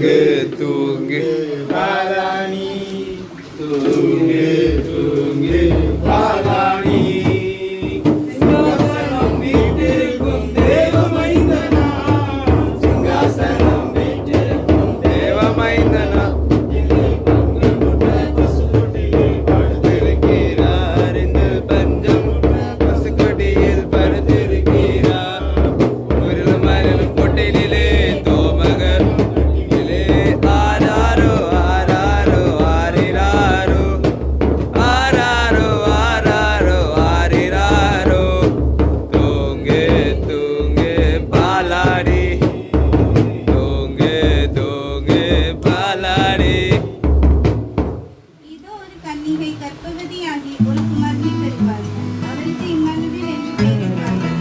தூங்கு தூங்கு பாலாணி தூங்கு தூங்கு பாலாணி சிங்காசனம் வீட்டிற்கும் தேவமைந்தனா சிங்காசனம் வீட்டிற்கும் தேவமைந்தனா பசுக்கொடியில் படுத்திருக்கிறார் இந்த பஞ்சம் பசுக்கொடியில் படுத்திருக்கிறார் ஒரு மரம் கொட்டையிலே தோமகர் ஆராரோ ஆராரோ ஆரிராரோ ஆராரோ ஆராரோ ஆரிராரோ தூங்கு தூங்கு பாலாடி தூங்கு தூங்கு பாலாடி. இதோ ஒரு கன்னிகை கர்ப்பவதியாகி ஒரு குமாரனை பெறுவாள். அவருக்கு இம்மானுவேல் என்று பெயரிடுவார்கள்.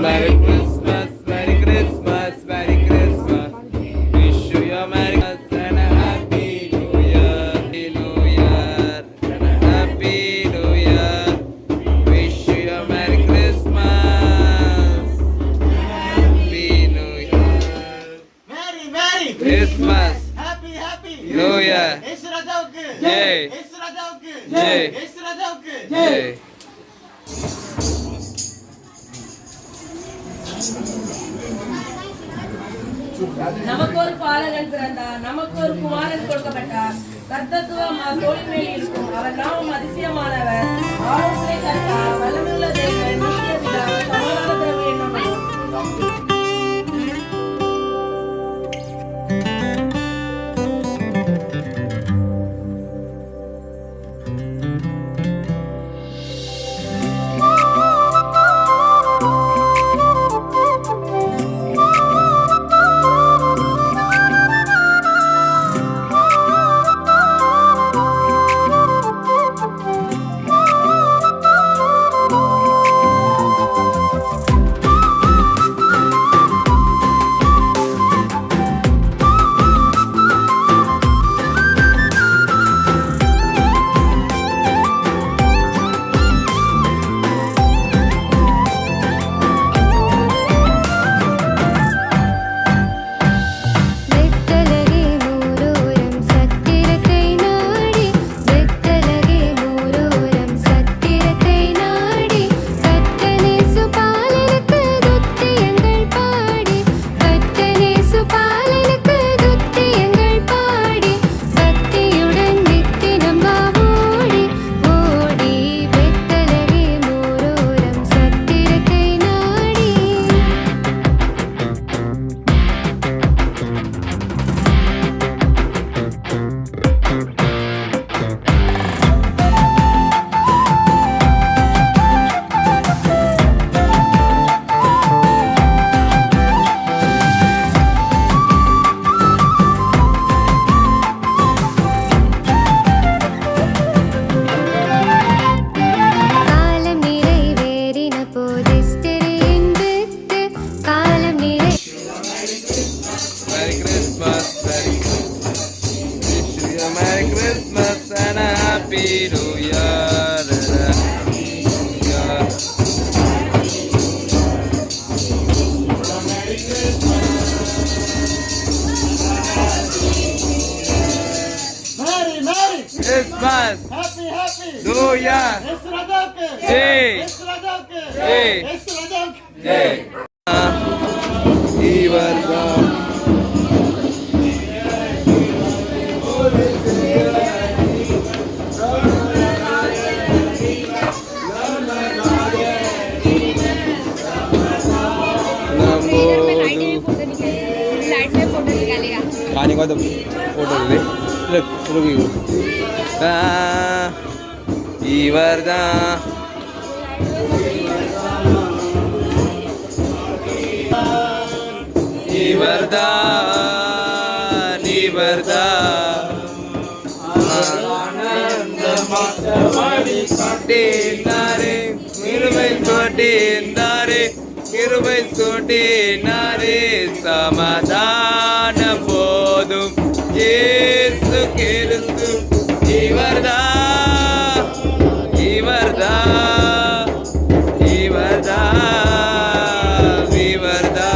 Merry Christmas, Merry Christmas, Merry Christmas. Wish you a Merry Christmas and a Happy New Year, New Year, and a Happy New Year. Wish you a Merry Christmas, Happy New Year, Merry Merry Christmas, Happy Happy New Year. இயேசு ராஜாவுக்கு ஜெய். இயேசு ராஜாவுக்கு ஜெய். இயேசு ராஜாவுக்கு Hey. நமக்கு ஒரு பாலகன் பிறந்தார், நமக்கு ஒரு குமாரன் கொடுக்கப்பட்டார். கர்த்தத்துவம் அவர் தோளின் மேல் இருக்கும். அவர் நாமம் அதிசயமானவர், ஆலோசனை கர்த்தர், வல்லமையுள்ள தேவன், நித்திய பிதா, சமாதான பிரபு என்னும் ஜெய் இயேசு ராஜாவுக்கு ஜெய் இவர்தான் खाने का तो फोटो दे इवरदा इवरदा इवरदा आनंद मतवाड़ी काटे नारे मिरवे छोटे नारे கிருபை சொட்டினாரே சமாதானம் போதும் இயேசு கிறிஸ்து இவர்தா இவர்தா இவர்தா இவர்தா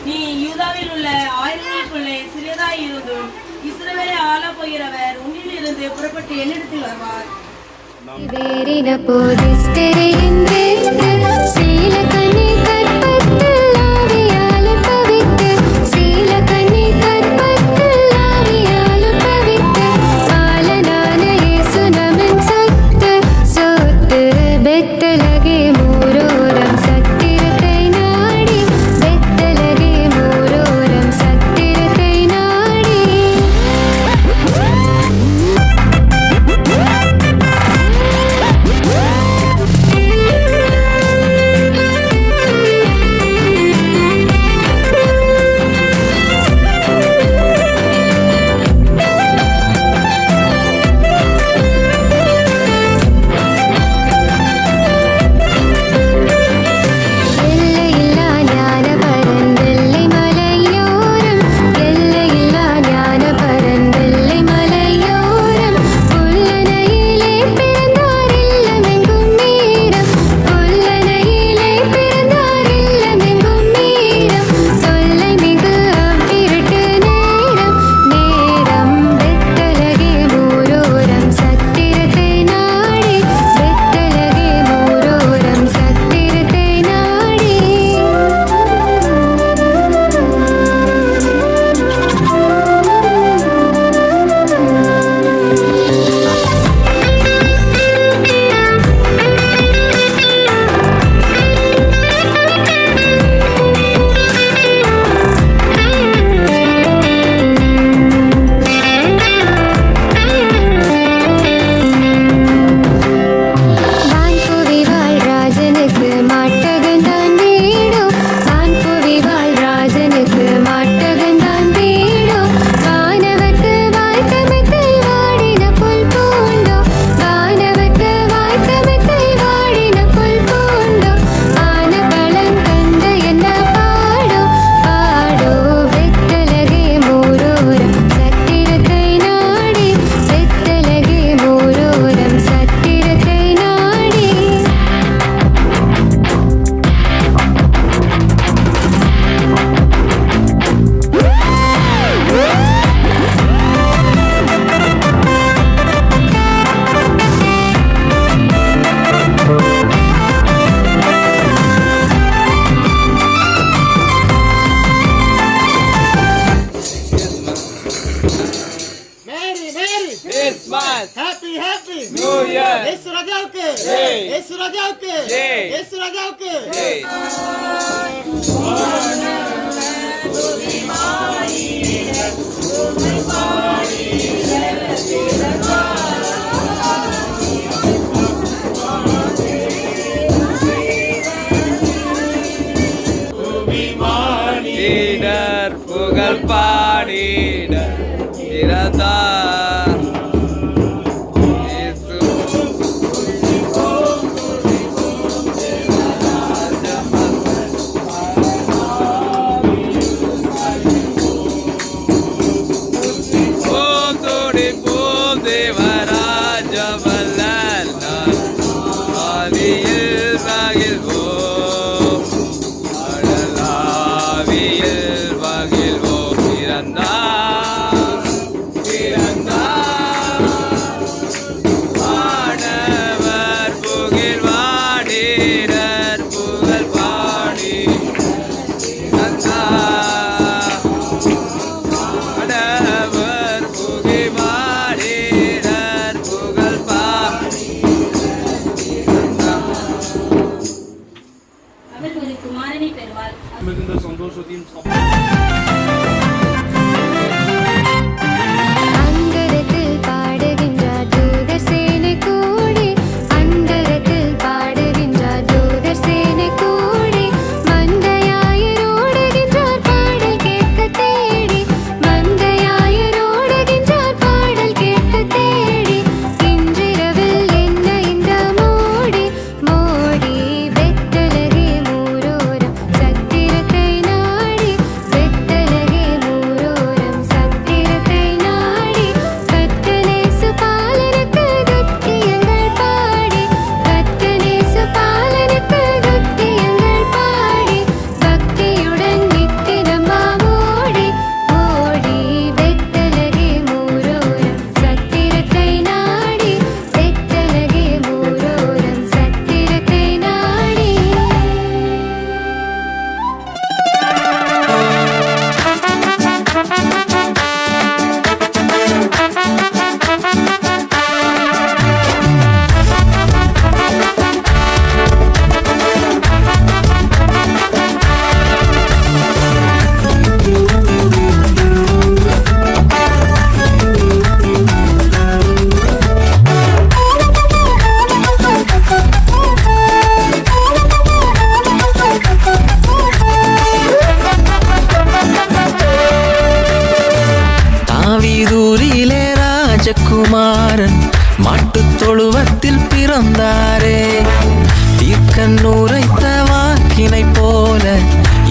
நீ யூதாவில் உள்ள ஆயிரங்களுக்குள்ளே சிறியதாய் இருந்தும் இஸ்ரவேலை ஆளப் போகிறவர் உன்னிலிருந்து புறப்பட்டு என்னிடத்தில் வருவார். வேறின போதிஸ்தெரிகின்றேன் சீல கனி கற்பத்தில் ஆவியால் பவித்து சீல கனி கற்பத்தில் ஆவியால் பவித்து பாலனான இயேசு நம்மின் சொத்து பெத்தலகே மூரோரம் சத்திரத்தை நாடி பெத்தலகே மூரோரம் சத்திரத்தை நாடி Christmas happy happy New Year இயேசு ராஜாவுக்கு ஜெய் இயேசு ராஜாவுக்கு ஜெய் இயேசு ராஜாவுக்கு ஜெய் பாடினர் புகழ் பாடினர் இறந்தார் இயேசு ஓம் துடி போம் தேவராஜ வல்லல் ஆதியில் மகிழ்வோம் அடலாவியில் மகிழ்வோம் உருவத்தில் பிறந்தாரே. தீர்க்கன் உரைத்த வாக்கினை போல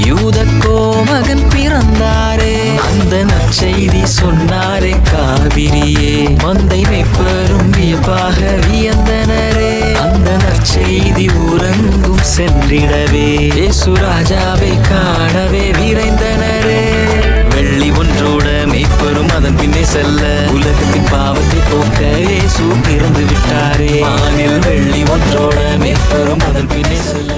யூத கோமகன் பிறந்தாரே. அந்த நற்செய்தி சொன்னாரே காவிரியே, மந்தை மேய்ப்பரும் வியப்பாக வியந்தனரே. அந்த நற்செய்தி உறங்கும் சென்றிடவே இயேசு ராஜாவை காணவே விரைந்தனரே. வெள்ளி ஒன்றோட மேய்ப்பரும் அதன் பின்னே செல்ல உலகத்தின் பாவத்தை போக்க இயேசு பிறந்து விட்டாரே. வானில் வெள்ளி ஒன்றோட மேய்ப்பரும் அதன் பின்னே செல்ல.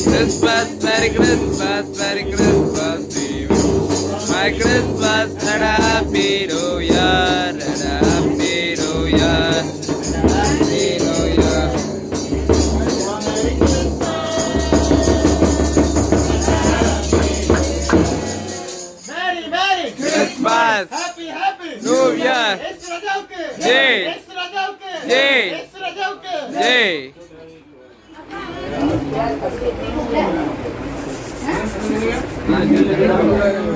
Christmas, Merry Christmas, Merry Christmas to you. My Christmas and a Happy New Year, and a Happy New Year, Happy New Year. Merry Christmas, Happy New Year, Yesu Rajauke Jai. Yesu Rajauke Jai. Yesu Rajauke Jai.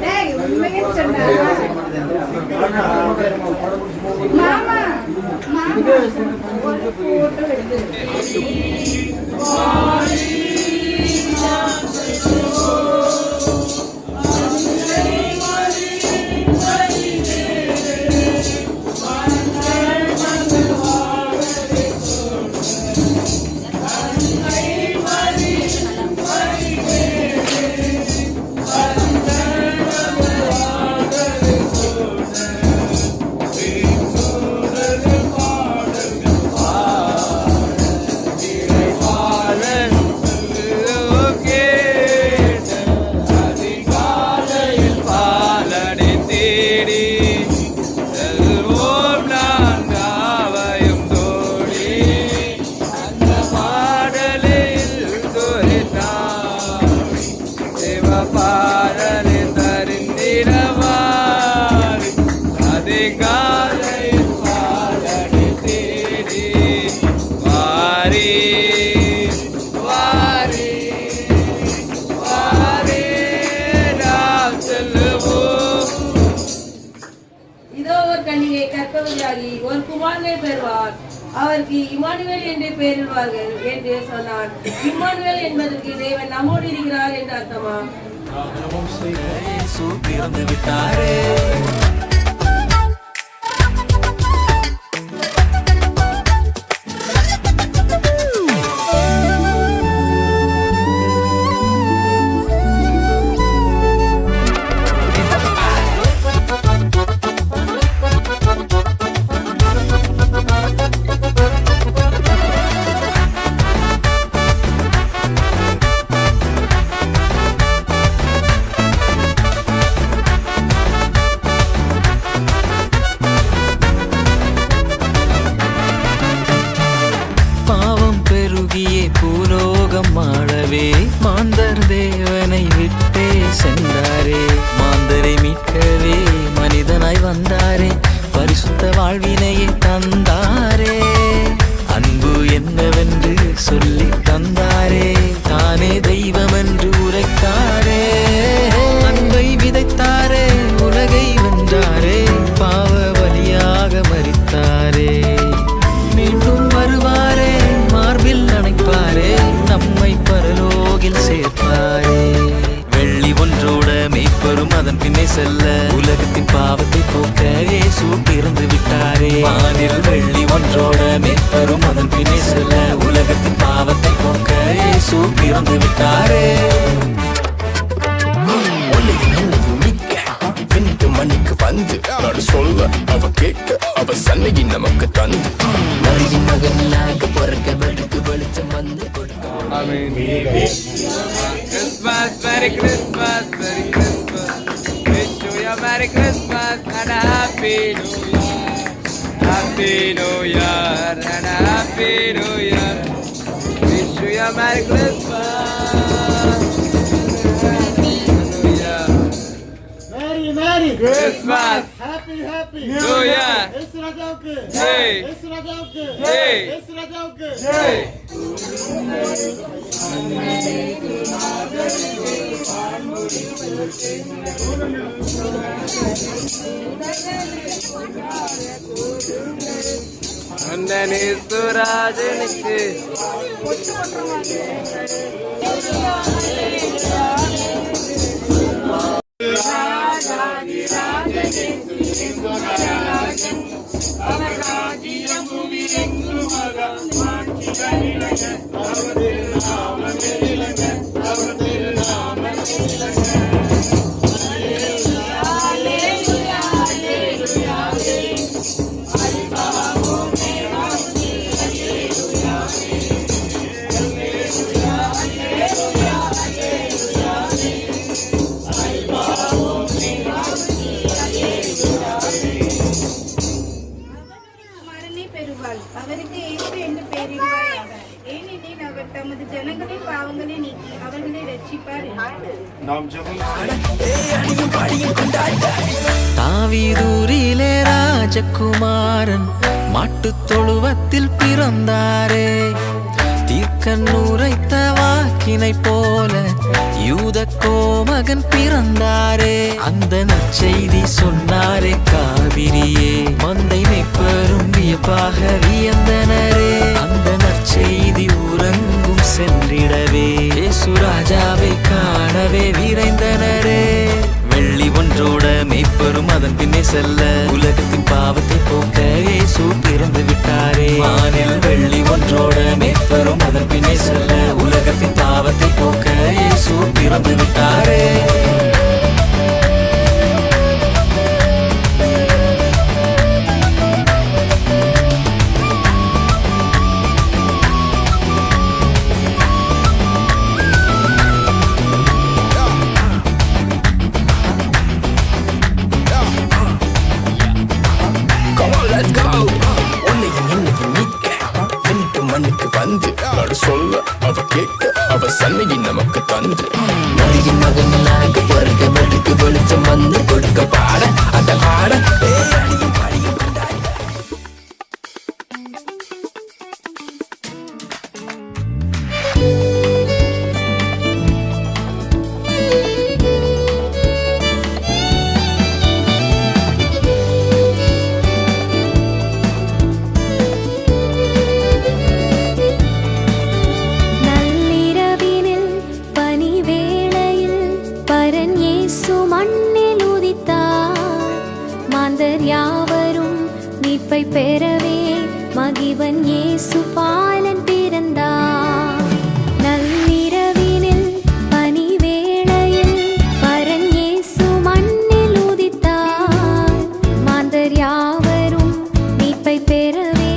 டேய் உண்மையே சொன்னா மாமா மாமா ஒரு photo எடுத்து ஒரு குமாரனை பெறுவார், அவருக்கு இம்மானுவேல் என்று பெயரிடுவார்கள் என்று சொன்னான். இம்மானுவேல் என்பதற்கு தேவன் நம்மோடு இருக்கிறார் என்று அர்த்தமா? இயேசு பிறந்து விட்டாரே. பூலோகம் ஆளவே மாந்தர் தேவனை விட்டே சென்றாரே. மாந்தரை மீட்கவே மனிதனாய் வந்தாரே, பரிசுத்த வாழ்வினையை தந்தாரே. அன்பு என்னவென்று சொல்லி தந்தாரே, தானே தெய்வம் என்று உரைத்தாரே. அன்பை விதைத்தாரே, உலகை வென்றாரே, பாவ பலியாக மரித்தாரே. மீண்டும் வருவாரே, மார்பில் அணைப்பாரே, நம்மை பரலோகில் சேர்ப்பாரே. வெள்ளி ஒன்றோட மேய்ப்பரும் அதன் பின்னே செல்ல உலகத்தின் பாவத்தை போக்க இயேசு பிறந்து விட்டாரே. வானில் வெள்ளி ஒன்றோட மேய்ப்பரும் அதன் பின்னே செல்ல உலகத்தின் பாவத்தை போக்க இயேசு பிறந்து விட்டாரே. மணிக்கு வந்து நடு சொல்ல அவ கேட்க அவ சன்னகி நமக்கு தந்து நரியின் மகனாக பிறக்க வெடுக்கு வெளிச்சம் வந்து கொடுக்க. Christmas, Merry Christmas, Merry Christmas. Wish you a Merry Christmas and a Happy New Year, Happy New Year and a Happy New Year. Wish you a Merry Christmas, Merry Christmas. Happy happy, happy. New Year. இயேசு ராஜாவுக்கு ஜெய். இயேசு ராஜாவுக்கு ஜெய். இயேசு ராஜாவுக்கு ஜெய். அண்ணன் இயேசுராஜனுக்கு குமாரனை பெறுவாள் அவருக்கு இயேசு என்று பெயரிடுவாயாக ஏனெனில் அவர் தமது ஜனங்களின் பாவங்களை நீக்கி அவர்களை ரட்சிப்பார் தாவீதூரிலே ராஜகுமாரன் மாட்டுத் தொழுவத்தில் பிறந்தாரே தீர்க்கன் உரைத்த வாக்கினை போல யூத கோமகன் பிறந்தாரே அந்த நற்செய்தி சொன்னாரே காவிரியே மந்தை மேய்ப்பரும் வியப்பாக வியந்தனரே அந்த நற்செய்தி உறங்கும் சென்றிடவே இயேசு ராஜாவை காணவே விரைந்தனரே வெள்ளி ஒன்றோட மேய்ப்பரும் அதன் பின்னே செல்ல உலகத்தின் பாவத்தை போக்க இயேசு பிறந்து விட்டாரே வானில் வெள்ளி ஒன்றோட மேய்ப்பரும் அதன் பின்னே செல்ல உலகத்தின் பாவத்தை போக்க இயேசு பிறந்து விட்டாரே Come on, let's go. உன்னையும் என்னையும் மீட்க வெண்ணிட்டு மண்ணுக்கு வந்து நடு சொல்ல அவ கேட்க அவ சன்னிகி நமக்கு தந்து நதியின் மகனாக பிறக்க வெளுக்கு வெளிச்சம் வந்து கொடுக்க பாட அத ஆட அடியும் பாடியும் கொண்டாடி நள்ளிரவினில் பனிவேளையில் பரன் இயேசு மண்ணில் உதித்தார் மாந்தர் யாவரும் மீட்பை பெறவே மகிவன் இயேசு பாலன் பிறந்தார் நள்ளிரவினில் பனிவேளையில் பரன் இயேசு மண்ணில் உதித்தார் மாந்தர் யாவரும் மீட்பை பெறவே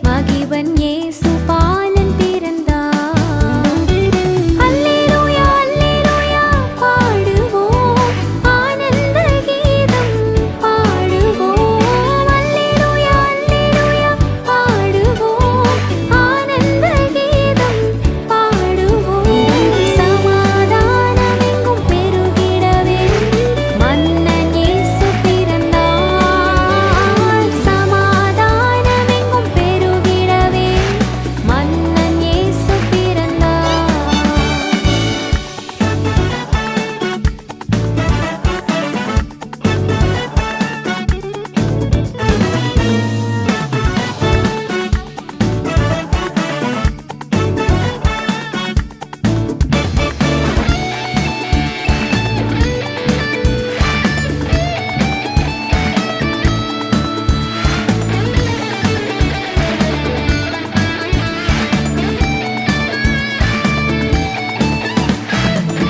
மகிவன் இயேசு பாலன் பிறந்தார் அல்லேலூயா அல்லேலூயா பாடுவோம் ஆனந்த கீதம் பாடுவோம் அல்லேலூயா அல்லேலூயா பாடுவோம் ஆனந்த கீதம் பாடுவோம் சமாதானமெங்கும் பெருகிடவே மன்னன் இயேசு பிறந்தார் சமாதானமெங்கும் பெருகிடவே மன்னன் இயேசு பிறந்தார்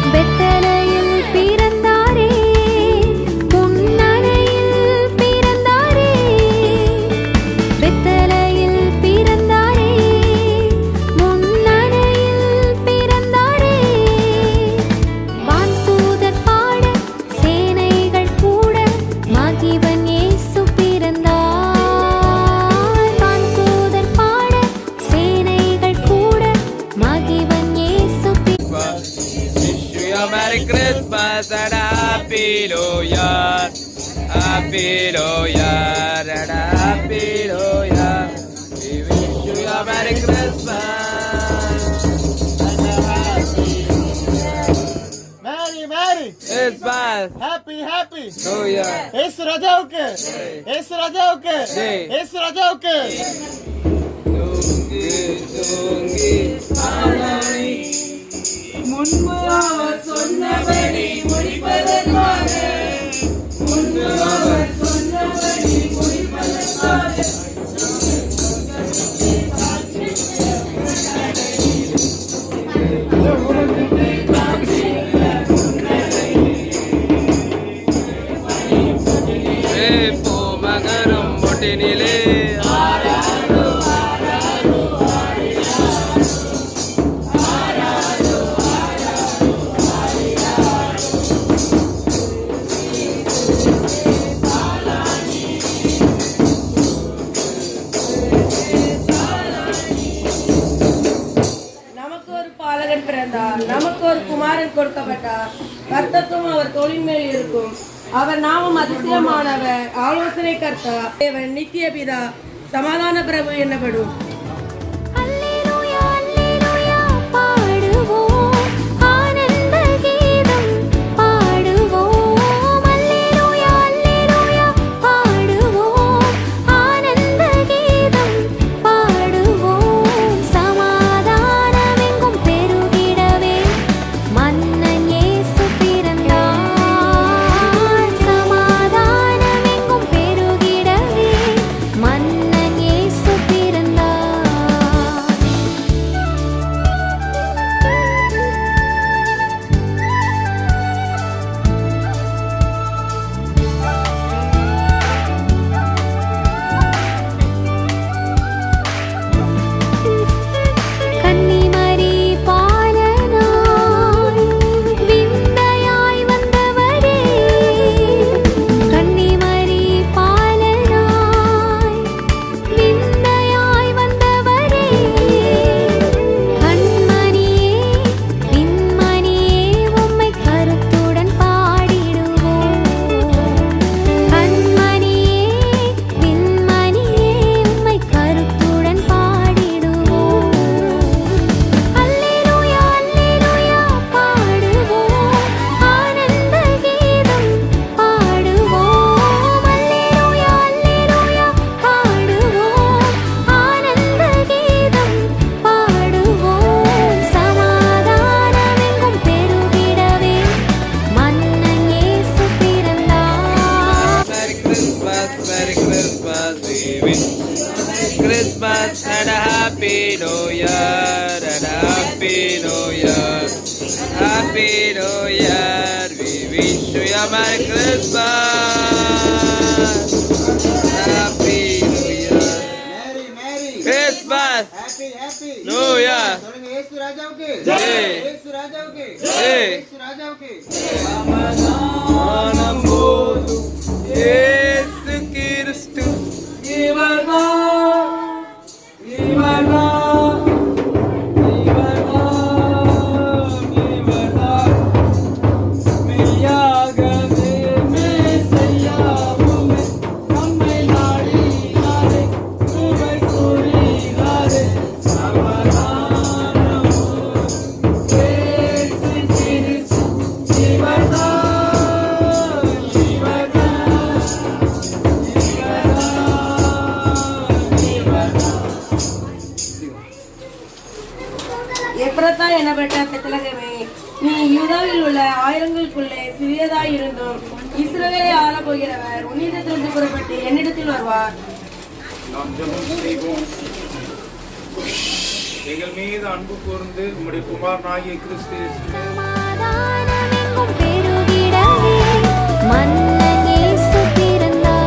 பெத்தலையில் பிறந்தாரே முன்னணையில் பிறந்தாரே பெத்தலையில் பிறந்தாரே முன்னணையில் பிறந்தாரே வான்தூதர் பாட சேனைகள் கூட மகிவன் இயேசு பிறந்தார் வான்தூதர் பாட சேனைகள் கூட மகிவன் இயேசு Wish you a Merry Christmas and a Happy New Year. happy New Year and a happy New Year. We wish you a Merry Christmas and a happy Merry Christmas. Happy New Year. ஏசு ராஜாவுக்கு ஏசு ராஜாவுக்கு ஜெய். ஏசு ராஜாவுக்கு தூங்கி தூங்கி ஆளானி முன்பு அவர் சொன்னபடி முடிப்பதற்காக முன்பு அவர் சொன்னபடி முடிப்பதற்காக மகனும் பொட்டினிலே நமக்கு ஒரு பாலகன் பிறந்தார், நமக்கு ஒரு குமாரன் கொடுக்கப்பட்டார், கர்த்தத்துவம் அவர் தோளின் மேல் இருக்கும். அவர் நாமம் அதிசயமானவர், ஆலோசனை கர்த்தா, தேவன், நித்திய பிதா, சமாதான பிரபு என்னப்படும். அல்லேலூயா அல்லேலூயா பாடுவோம் ஆனந்த கீதம் பாடுவோம் அல்லேலூயா அல்லேலூயா பாடுவோம் ஆனந்த கீதம் பாடுவோம் சமாதானமெங்கும் பெருகிடவே மன்னன் இயேசு பிறந்தார் சமாதானமெங்கும் பெருகிடவே மன்னன் இயேசு பிறந்தார் கன்னிமரி பாலனாய் விந்தையாய் வந்தவரே கன்னிமரி பாலனாய் விந்தையாய் வந்தவரே கண்மணியே விண்மணியே உம்மை கருத்துடன் பாடிடுவோம் கண்மணியே விண்மணியே உம்மை கருத்துடன் பாடிடுவோம் அல்லேலூயா அல்லேலூயா பாடுவோம் ஆனந்த கீதம் பாடுவோம் அல்லேலூயா அல்லேலூயா பாடுவோம் ஆனந்த கீதம் பாடுவோம் சமாதானமெங்கும் பெருகிடவே மன்னன் இயேசு பிறந்தார் Merry Christmas, Merry Christmas, we wish Christmas and a happy New Year and a happy New Year, happy New Year. We wish you a Merry Christmas, happy New Year, Merry Christmas, Happy New Year. சொல்லுங்க ஏசு ராஜாவுக்கு ஜெய். ஏசு ராஜாவுக்கு ஜெய். ஏசு ராஜாவுக்கு சமாதானம் போதும் இயேசு கிறிஸ்து இவர்தான் இவர்தான் இவர்தான் மெய்யாகவே மெய்யாகவே நம்மை நாடினாரே உம்மை கூறினாரே சமாதானம் இயேசு கிறிஸ்து இவர்தான் இவர்தான் எப்ரத்தா எனப்பட்ட பெத்லகேமே, நீ யூதாவில் உள்ள ஆயிரங்களுக்குள்ளே சிறியதாய் இருந்தும் இஸ்ரவேலை ஆளப் போகிறவர் உன்னிடத்திலிருந்து புறப்பட்டு என்னிடத்தில் வருவார். நாம் ஜெபம் செய்வோம். எங்கள் மீது அன்பு கூர்ந்து உம்முடைய குமாரனாகிய கிறிஸ்து இயேசுவே சமாதானமெங்கும் பெருகிடவே மன்னன் இயேசு பிறந்தார்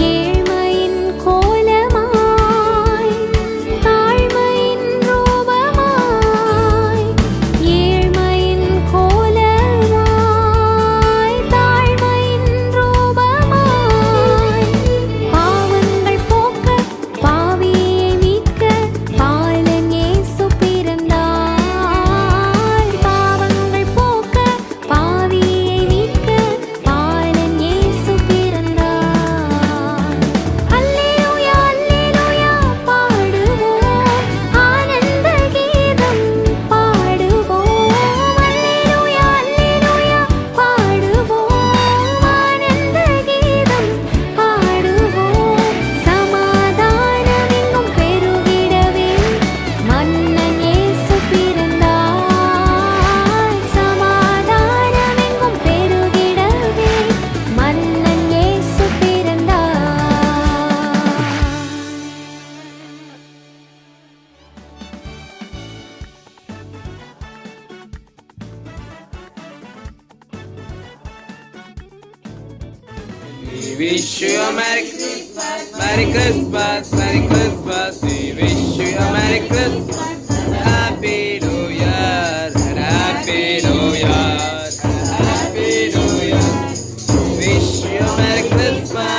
ஏழ்மையின் கோலமாய் தாழ்மையின் ரூபமாய் ஏழ்மையின் கோலமாய் We wish you a Merry Christmas, Merry Christmas, Merry Christmas. We wish you a Merry Christmas, Happy New Year, and Happy New Year, and Happy New Year. Wish you a Merry Christmas.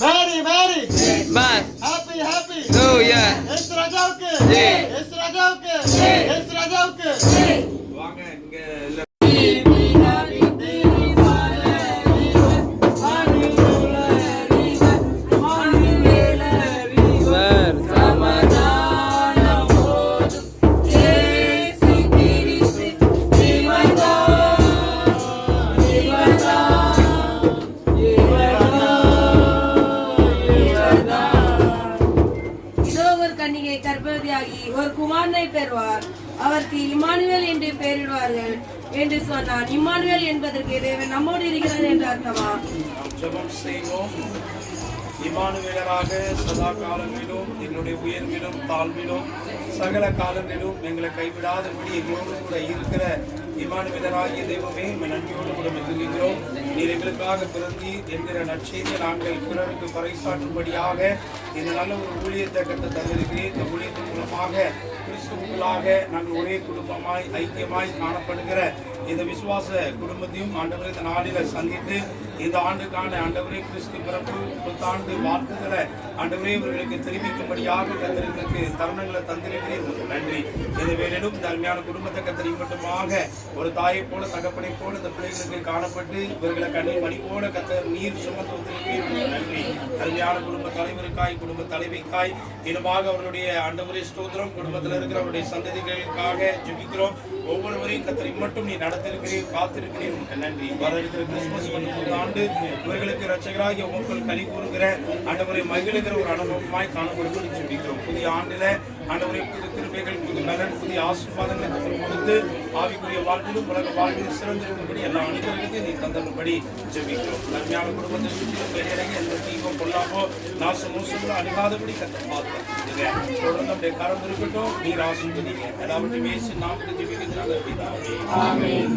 Merry merry Christmas, happy happy New Year. எஸ் ராஜாவுக்கு ஜெய். S ராஜாவுக்கு S ராஜாவுக்கு வாங்க இங்க இதோ ஒரு கன்னிகை கர்ப்பவதியாகி ஒரு குமாரனை பெறுவார், அவருக்கு இம்மானுவேல் என்று பெயரிடுவார்கள் என்று சொன்னான். இம்மானுவேல் என்பதற்கு தேவன் நம்மோடு இருக்கிறார் என்று அர்த்தமா? நாம் ஜெபம் செய்வோம். இமானுவேலராக சதா காலங்களிலும் என்னுடைய உயர்விலும் தாழ்விலும் சகல காலங்களிலும் எங்களை கைவிடாதபடி எங்களோடு கூட இருக்கிற இமானுவேலராகிய தெய்வமே நன்றியோடு கூட மெதுகிறோம். நீர் எங்களுக்காக பிறந்தீர் என்கிற நற்செய்தியை நாங்கள் பிறருக்கு பறைசாற்றும்படியாக இந்த நல்ல ஒரு ஊழியத்தை கற்று தந்திருக்கிறேன். இந்த ஊழியத்தின் மூலமாக கிறிஸ்துவுக்குள்ளாக நாங்கள் ஒரே குடும்பமாய் ஐக்கியமாய் காணப்படுகிற இந்த விசுவாச குடும்பத்தையும் ஆண்டவரை இந்த நாளில சந்தித்து இந்த ஆண்டுக்கான ஆண்டவரே கிறிஸ்து பிறப்பு புத்தாண்டு வாழ்த்துக்களை ஆண்டவரே இவர்களுக்கு தெரிவிக்கும்படியாக கத்தர்களுக்கு தருணங்களை தந்திருக்கிறேன். உங்களுக்கு நன்றி. இந்த வேலையிலும் இந்த அருமையான குடும்பத்தை கத்தரி மட்டுமாக ஒரு தாயை போல தகப்பனை போல இந்த பிள்ளைகளுக்கு காணப்பட்டு இவர்களை கண்ணீர் மணி போல கத்தர் நீர் சுமந்து வந்திருக்கிறேன். நன்றி. அருமையான குடும்ப தலைவருக்காய் குடும்ப தலைவிக்காய் இனமாக அவர்களுடைய ஆண்டவரே ஸ்தோத்திரம். குடும்பத்தில் இருக்கிற அவருடைய சந்ததிகளுக்காக ஜெபிக்கிறோம். ஒவ்வொருவரையும் கத்தரி மட்டும் நீ நடத்திருக்கிறீர், காத்திருக்கிறீர். உங்களுக்கு நன்றி. வர இருக்கிற கிறிஸ்துமஸ் ஆண்டு இவர்களுக்கு ரட்சகராகிய உங்கள் கனி கூறுகிற ஆண்டவரை மகிழ்கிற ஒரு அனுபவமாய் காணப்படும் ஜெபிக்கிறோம். புதிய ஆண்டில ஆண்டவரை புது கிருபைகள், புது பலன், புதிய ஆசீர்வாதங்களை கொடுத்து ஆவிக்குரிய வாழ்விலும் உலக வாழ்விலும் சிறந்திருக்கும்படி எல்லா அனுபவத்தையும் நீ தந்தபடி ஜெபிக்கிறோம். நன்மையான குடும்பத்தை சுற்றிலும் வெளியிறங்கி எந்த தீபம் கொள்ளாமோ நாசம் மோசங்களோ அணுகாதபடி கத்த பார்த்தோம். தொடர்ந்து அப்படியே கரம் இருக்கட்டும். நீர் ஆசீர்வதிங்க. எல்லாவற்றையும் பேசி நாமத்தை ஜெபிக்கிறாங்க.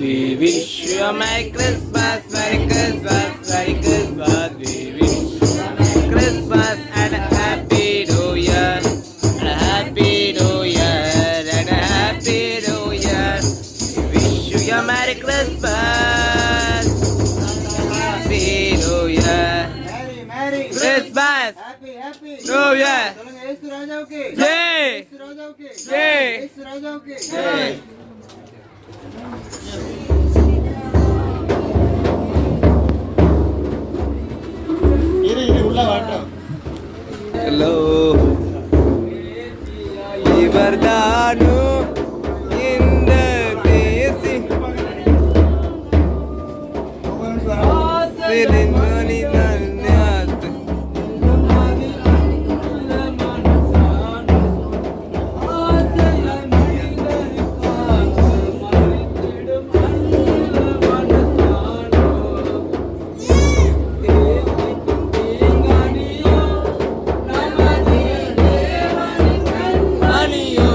We wish you a Merry Christmas, Merry Christmas, Merry Christmas. We wish you a Merry Christmas and a Happy New Year, and a Happy New Year, and a Happy New Year. We wish you a Merry Christmas, Happy New Year, merry merry Christmas, happy happy New Year. சொல்லுங்க S ராஜாவுக்கு ஜெய். S ராஜாவுக்கு ஜெய். S ராஜாவுக்கு Hey. இரு உள்ள வாட்டம் Hello. இவர்தானு இந்த தேசி சிலிமணி நன்னாத்து மணியோ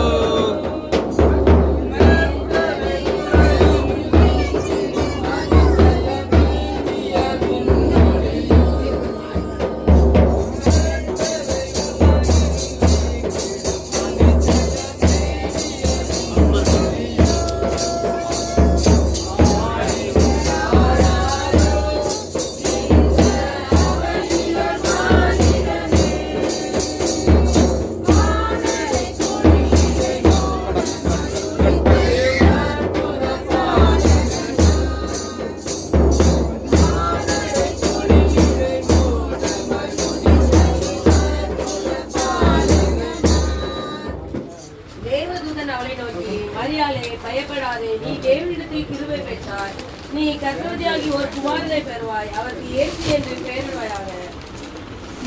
தேவதூதன் அவளை நோக்கி, மரியாளே, பயப்படாதே, நீ தேவனிடத்தில் கிருபை பெற்றாய். நீ கர்ப்பவதியாகி ஒரு குமாரனை பெறுவாய், அவருக்கு இயேசு என்று பெயரிடுவாயாக.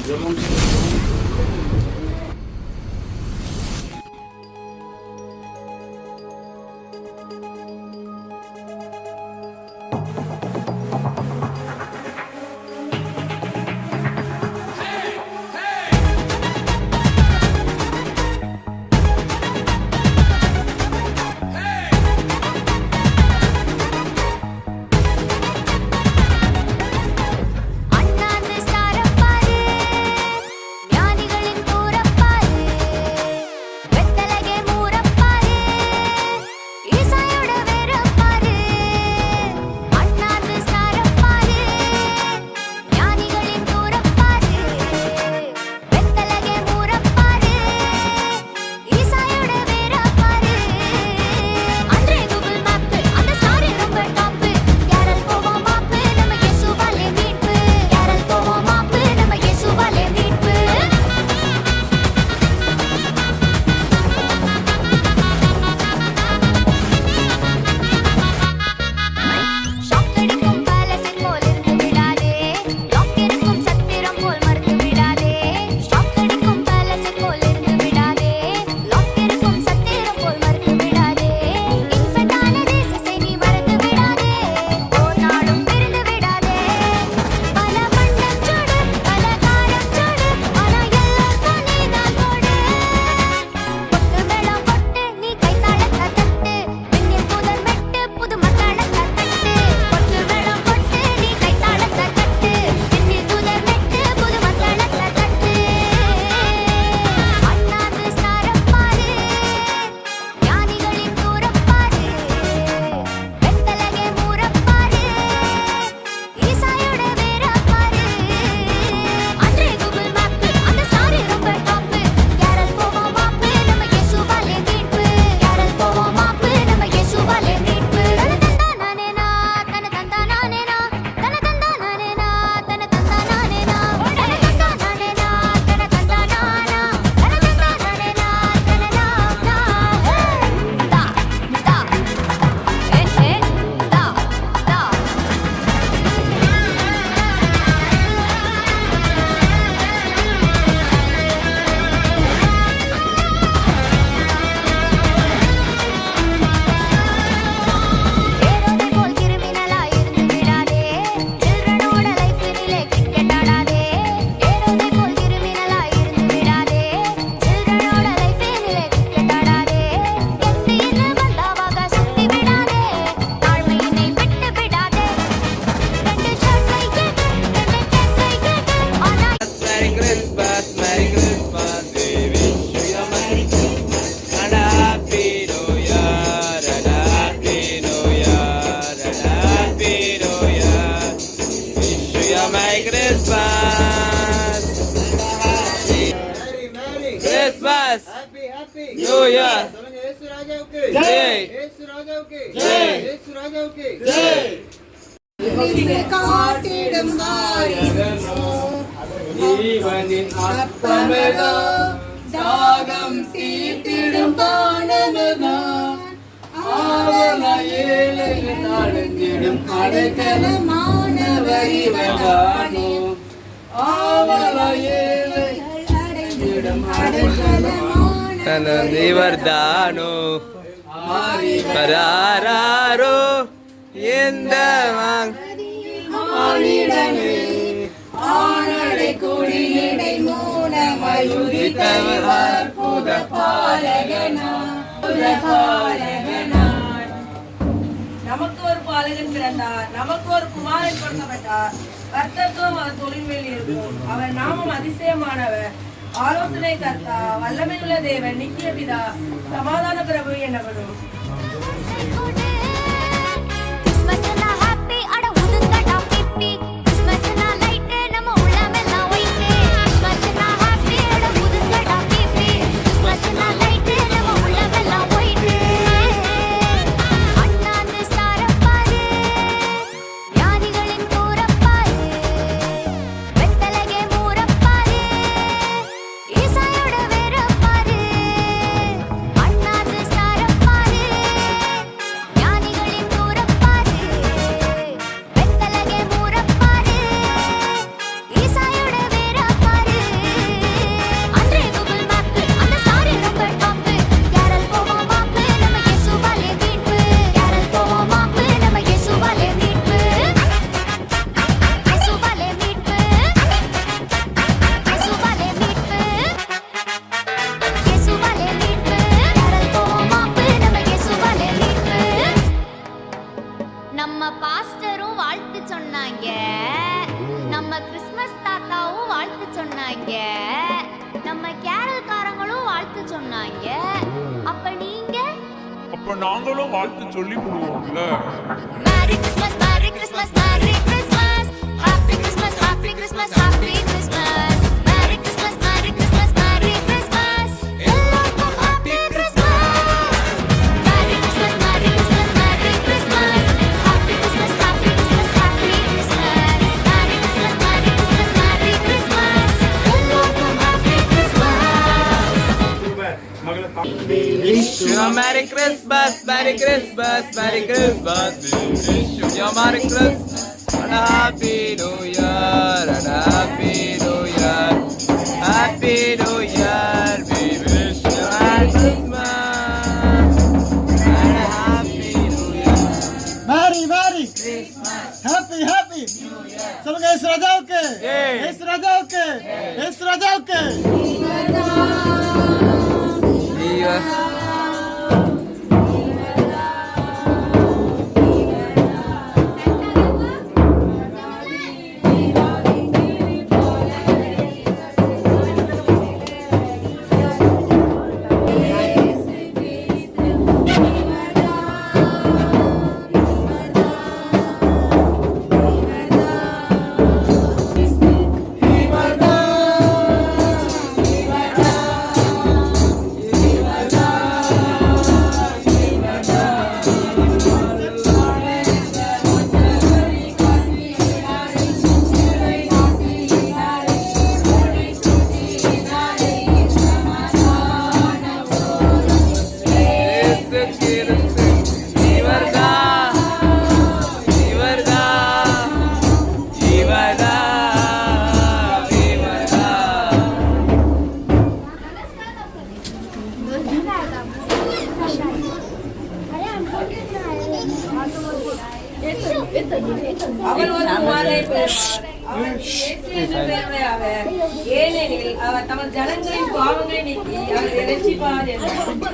ஜெபம் Christmas happy happy new year சொல்லுங்க இயேசு ராஜாவுக்கு ஜெய். இயேசு ராஜாவுக்கு ஜெய். இயேசு ராஜாவுக்கு காட்டிடும் ஜீவனின் அற்பமெதோ தாகம் தீர்த்திடும் பானமெதோ ஆவல ஏழைகள் அடைந்திடும் அடைக்கலமானவர் இவர்தானோ ஆவல ஏழைகள் அடைந்திடும் அடைக்கலமானவர் இவர்தானோ பராரோ எந்த மானிடமே ஆனடை கொடியடை மூலமாய் உதித்தவர் அற்புத பாலகனாய். நமக்கு ஒரு பாலகன் பிறந்தார், நமக்கு ஒரு குமாரன் கொடுக்கப்பட்டார். கர்த்தத்துவம் அவர் தொழில் மேல் இருக்கும். அவர் நாமம் அதிசயமானவர், ஆலோசனை கர்த்தா, வல்லமையுள்ள தேவன், நித்திய பிதா, சமாதான பிரபு எனப்படும். கிறிஸ்மஸ்னா ஹாப்பி அட உதுங்கடா பிப்பி கிறிஸ்மஸ்னா லைட் நம்ம உள்ளமெல்லாம் ஒயிட் கிறிஸ்மஸ்னா ஹாப்பி அட உதுங்கடா பிப்பி கிறிஸ்மஸ்னா லைட் நம்ம உள்ளமெல்லாம் ஒயிட் அண்ணாந்து ஸ்டாரப்பாரு ஞானிகளின் கூரப்பாரு வெத்தலகே மூரப்பாரு ஈசாயோட வேறப்பாரு அண்ணாந்து ஸ்டாரப்பாரு ஞானிகளின் கூரப்பாரு வெத்தலகே மூரப்பாரு ஈசாயோட வேறப்பாரு அன்றே கூகுள் மேப் அந்த ஸ்டார் ரொம்ப டாப் கேரல் போவோம் மாப்பு நம்ம இயேசுவாலே மீட்பு கேரல் போவோம் மாப்பு நம்ம இயேசுவாலே மீட்பு இயேசுவாலே மீட்பு இயேசுவாலே மீட்பு இயேசுவாலே மீட்பு கேரல் போவோம் மாப்பு நம்ம இயேசுவாலே மீட்பு நம்ம பாஸ்டரும் வாழ்த்து சொன்னாங்க நம்ம கிறிஸ்மஸ் தாத்தாவும் வாழ்த்து சொன்னாங்க நம்ம கேரல்காரங்களும் வாழ்த்து சொன்னாங்க அப்ப நீங்க அப்ப நாங்களும் வாழ்த்து சொல்லி விடுவோம்ல. Merry Christmas merry Christmas merry Christmas happy Christmas happy Christmas happy Christmas merry Christmas merry Christmas merry Christmas எல்லாருக்கும் happy Christmas merry Christmas merry Christmas merry Christmas happy Christmas happy Christmas happy Christmas merry Christmas merry Christmas merry Christmas எல்லாருக்கும் happy Christmas மகளை Wish you a Merry Christmas, Merry Christmas, Merry Christmas. We wish you a Merry Christmas and a Happy New Year, and a Happy New Year, Happy New Year. We wish you a Merry Christmas and a Happy New Year. Merry merry happy happy சொல்லுங்க இயேசு ராஜாவுக்கு இயேசு ராஜாவுக்கு இயேசு ராஜாவுக்கு அவள் ஒரு குமாரனை பெறுவார். அவருக்கு இயேசு என்று பெயர். ஏனெனில் அவர் தமது ஜனங்களின் பாவங்களை நீக்கி அவரை இரட்சிப்பார் என்றார்.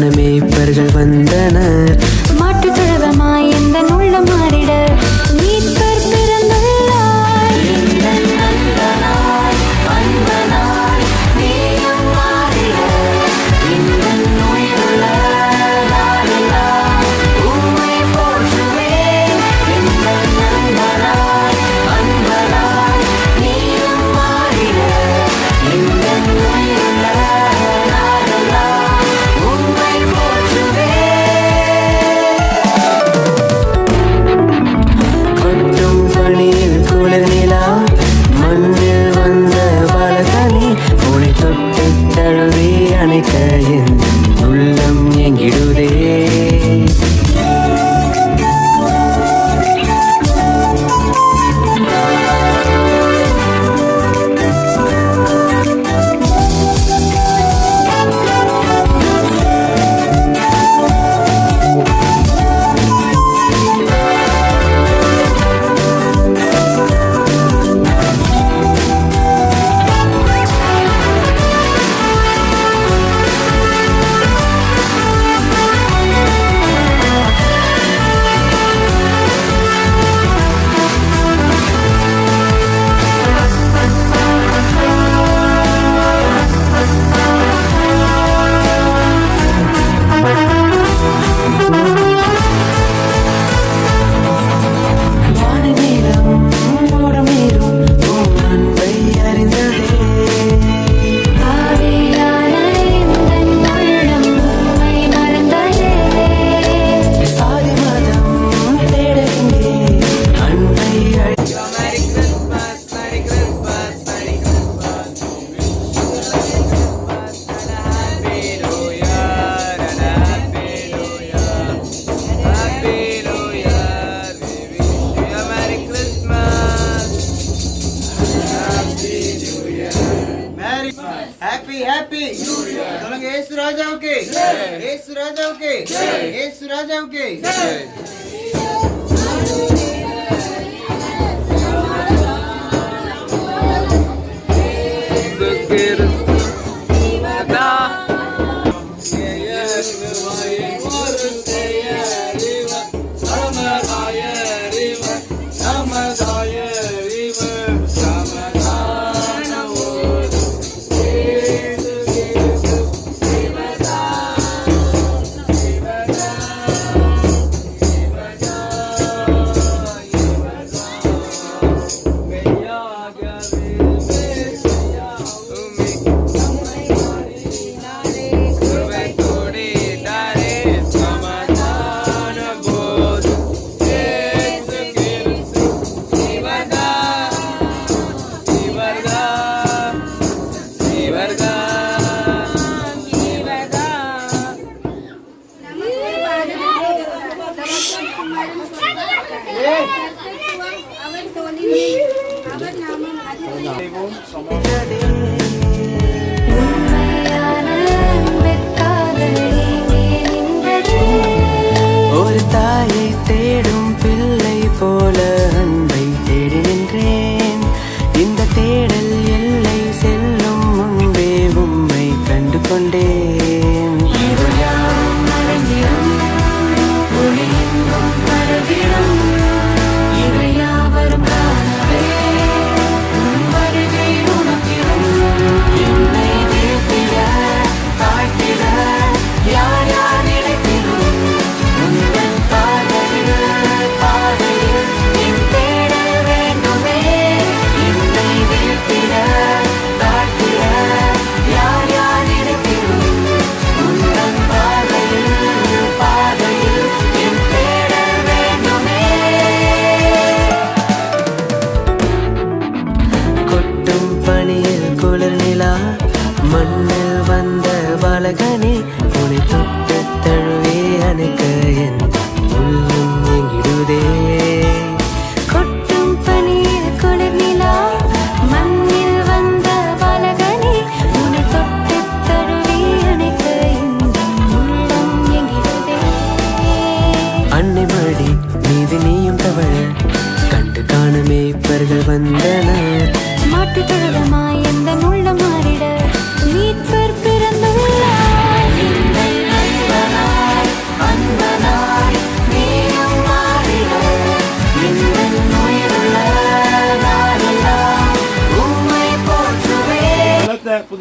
மேய்ப்பர்கள் வந்தனர். மாட்டுத் தொழுவமாய் எந்தன் உள்ளம் மாறிட மீட்பர் பிறந்துள்ளார். எந்தன் நண்பனாய், அன்பனாய் நீயும் மாறிட எந்தன் உயிருள்ள நாளெல்லாம் உம்மை போற்றுவேன். எந்தன் நண்பனாய், அன்பனாய் நீயும் மாறிட எந்தன் உயிருள்ள நாளெல்லாம் உம்மை போற்றுவேன். கொட்டும் பணியில் குளிர் நிலா, மண்ணில் வந்த பாலகனே, உனை தொட்டு தழுவி அணைக்க என் உள்ளம் எங்கிடுதே. ஆவியான எந்தன் உள்ளம் உம்மை மறந்ததே. சாதி மதம் தேடவில்லை, அன்பை அழி- Merry Christmas, Merry Christmas, Merry Christmas. And a Happy New Year, and a Happy New Year. Happy New Year, we wish you a Merry Christmas. Happy New Year. Mary happy happy சொல்லுங்க. ஏசு ராஜாவுக்கு, ஏசு ராஜாவுக்கு, ஏசு ராஜாவுக்கு. அவர் தோளிலே அவர் நாமம் அதிசயம். உண்மையான அன்பிற்காக ஏங்கி நின்றதே. ஒரு தாயை தேடும் பிள்ளை போல அன்பை தேடி நின்றேன். இந்த தேடல் எல்லை செல்லும் முன்பே உம்மை கண்டு கொண்டேன். இருளாம் மறைந்திடும், ஒளி எங்கும் பரவிடும். இவை யாவரும் காணவே உன் வருகை உணர்த்திடும். என்னை வீழ்த்திட, தாழ்த்திட யார் யார் நினைத்திடும். உந்தன் பாதையில் என் தேடல் வேண்டுமே. என்னை வீழ்த்திட, தாழ்த்திட யார் யார் நினைத்திடும்.